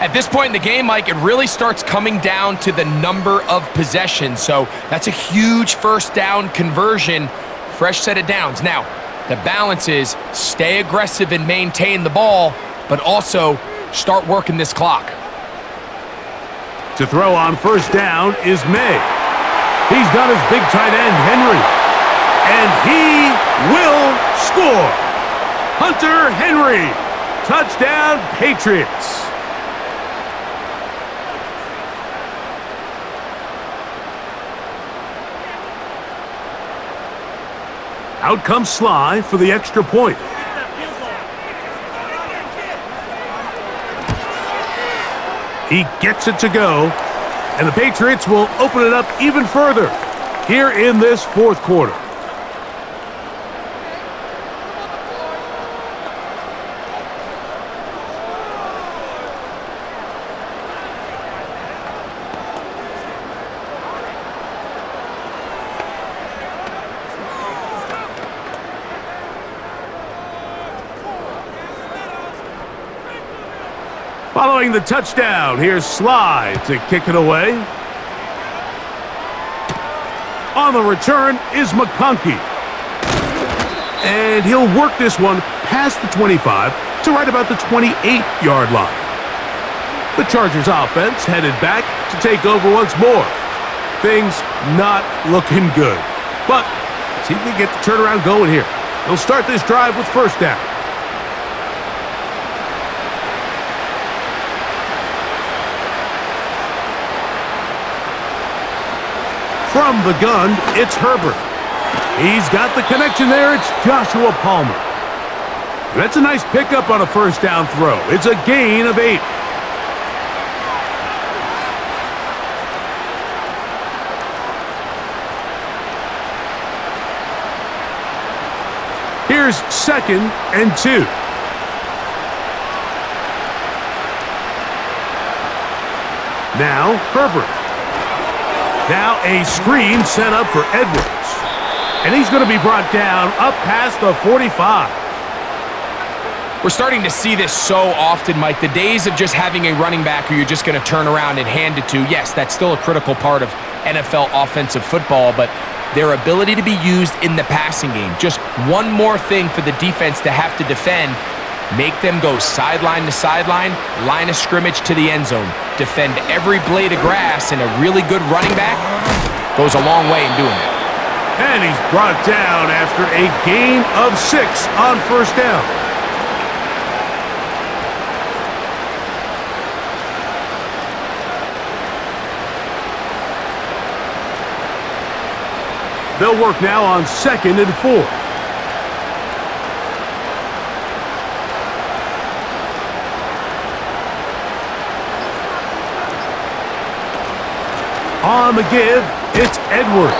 At this point in the game, Mike, it really starts coming down to the number of possessions. So that's a huge 1st down conversion, fresh set of downs. Now, the balance is stay aggressive and maintain the ball, but also start working this clock. To throw on 1st down is Maye. He's got his big tight end, Henry. And he will score. Hunter Henry. Touchdown, Patriots. Out comes Sly for the extra point. He gets it to go, and the Patriots will open it up even further here in this 4th quarter. Following the touchdown, here's Sly to kick it away. On the return is McConkey. And he'll work this one past the 25 to right about the 28-yard line. The Chargers offense headed back to take over once more. Things not looking good. But see if they get the turnaround going here. They'll start this drive with first down. From the gun, it's Herbert. He's got the connection there. It's Joshua Palmer. That's a nice pickup on a first down throw. It's a gain of 8. Here's 2nd and 2. Now Herbert. Now a screen set up for Edwards. And he's going to be brought down up past the 45. We're starting to see this so often, Mike. The days of just having a running back who you're just going to turn around and hand it to, yes, that's still a critical part of NFL offensive football, but their ability to be used in the passing game. Just one more thing for the defense to have to defend. Make them go sideline to sideline, line of scrimmage to the end zone. Defend every blade of grass, and a really good running back goes a long way in doing it. And he's brought down after a gain of 6 on first down. They'll work now on 2nd and 4. On the give, it's Edwards.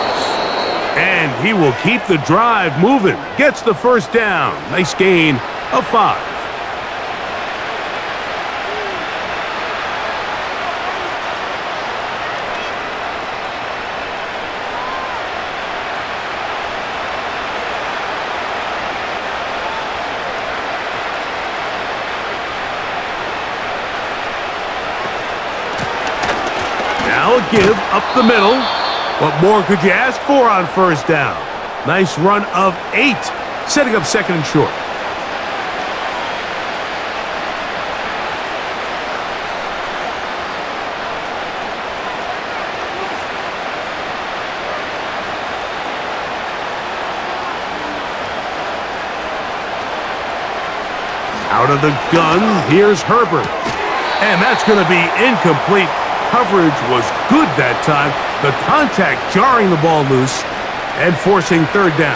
And he will keep the drive moving. Gets the first down. Nice gain of 5. Now a give up the middle. What more could you ask for on first down? Nice run of 8, setting up 2nd and short. Out of the gun, here's Herbert. And that's going to be incomplete. Coverage was good that time. The contact jarring the ball loose and forcing 3rd down.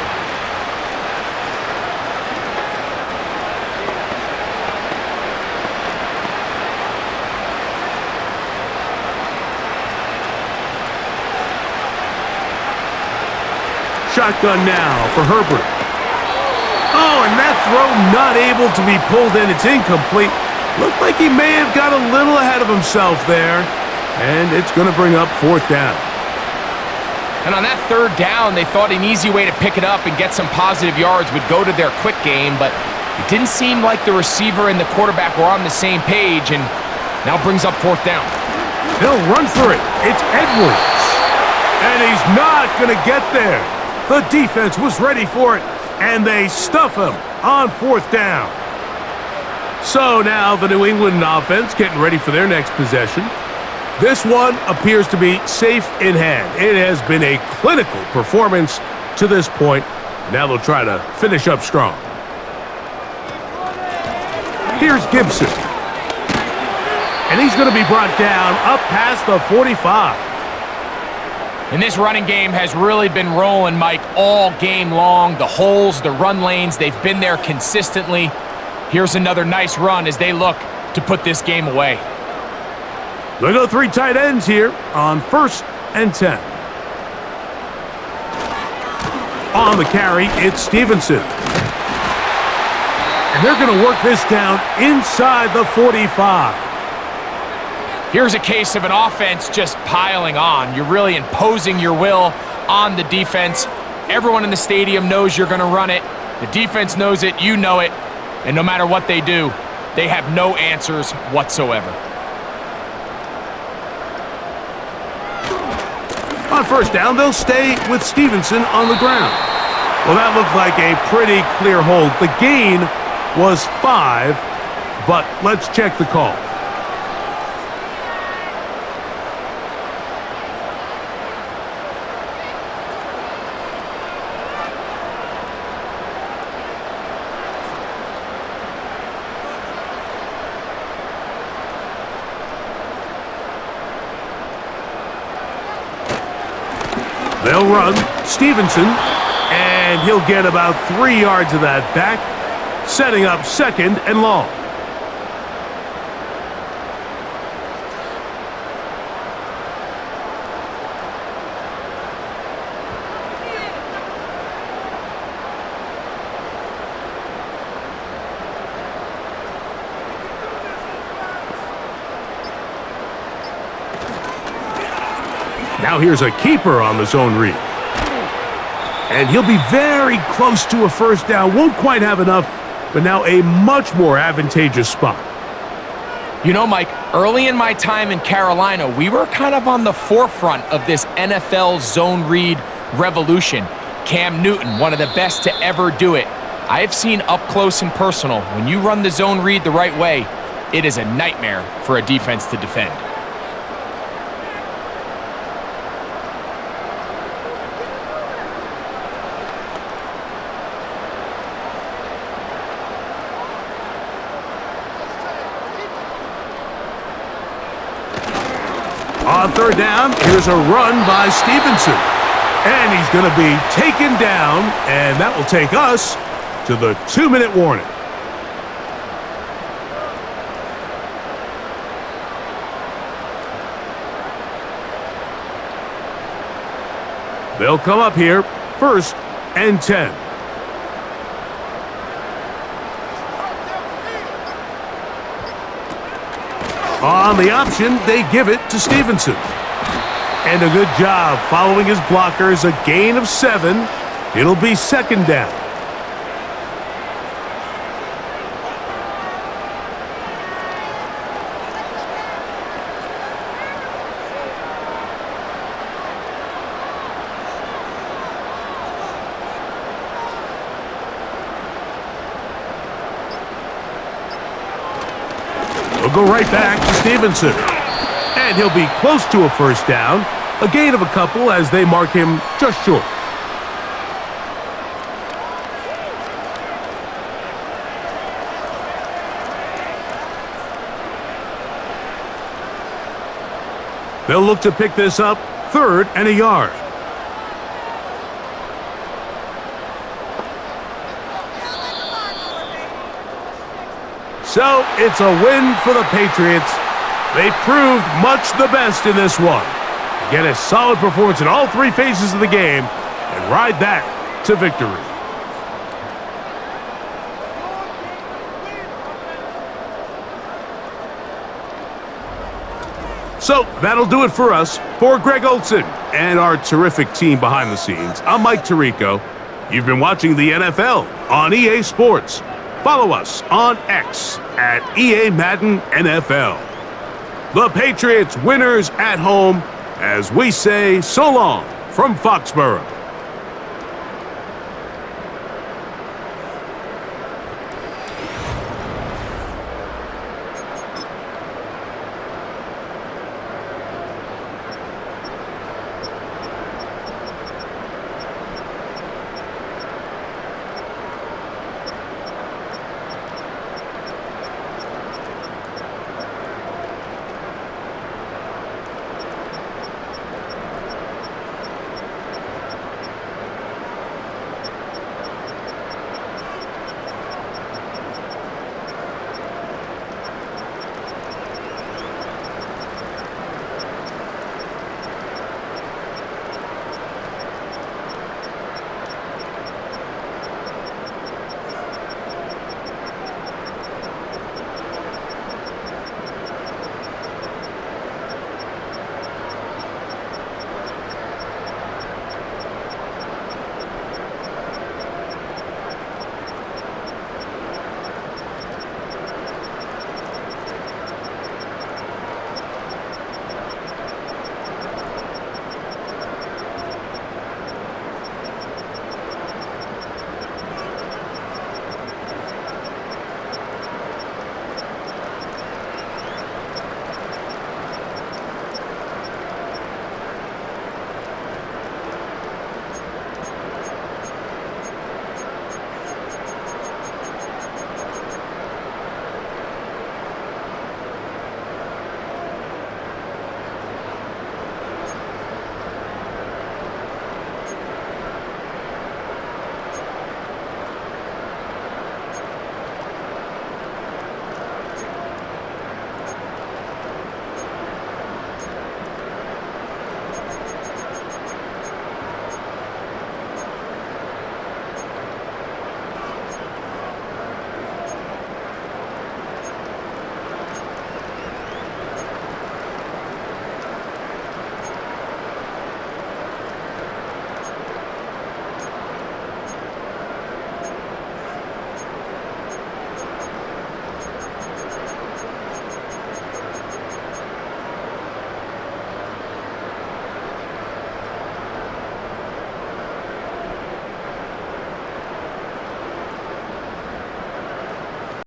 Shotgun now for Herbert. Oh, and that throw not able to be pulled in. It's incomplete. Looked like he may have got a little ahead of himself there. And it's going to bring up 4th down. And on that 3rd down, they thought an easy way to pick it up and get some positive yards would go to their quick game, but it didn't seem like the receiver and the quarterback were on the same page, and now brings up 4th down. He'll run for it. It's Edwards. And he's not going to get there. The defense was ready for it, and they stuff him on 4th down. So now the New England offense getting ready for their next possession. This one appears to be safe in hand. It has been a clinical performance to this point. Now they'll try to finish up strong. Here's Gibson. And he's going to be brought down up past the 45. And this running game has really been rolling, Mike, all game long. The holes, the run lanes, they've been there consistently. Here's another nice run as they look to put this game away. They go 3 tight ends here on 1st and 10. On the carry, it's Stevenson. And they're going to work this down inside the 45. Here's a case of an offense just piling on. You're really imposing your will on the defense. Everyone in the stadium knows you're going to run it. The defense knows it, you know it. And no matter what they do, they have no answers whatsoever. On first down, they'll stay with Stevenson on the ground. Well, that looked like a pretty clear hold. The gain was 5, but let's check the call. They'll run Stevenson, and he'll get about 3 yards of that back, setting up 2nd and long. Now here's a keeper on the zone read. And he'll be very close to a first down. Won't quite have enough, but now a much more advantageous spot. You know, Mike, early in my time in Carolina, we were kind of on the forefront of this NFL zone read revolution. Cam Newton, one of the best to ever do it. I have seen up close and personal, when you run the zone read the right way, it is a nightmare for a defense to defend. On third down, here's a run by Stevenson. And he's going to be taken down, and that will take us to the 2-minute warning. They'll come up here, 1st and 10. On the option, they give it to Stevenson. And a good job following his blockers, a gain of 7. It'll be 2nd down. We'll go right back to Stevenson. And he'll be close to a first down. A gain of a couple as they mark him just short. They'll look to pick this up, 3rd and a yard. So, it's a win for the Patriots. They proved much the best in this one. Get a solid performance in all 3 phases of the game and ride that to victory. So, that'll do it for us. For Greg Olson and our terrific team behind the scenes, I'm Mike Tirico. You've been watching the NFL on EA Sports. Follow us on X at EA Madden NFL. The Patriots winners at home as we say so long from Foxborough.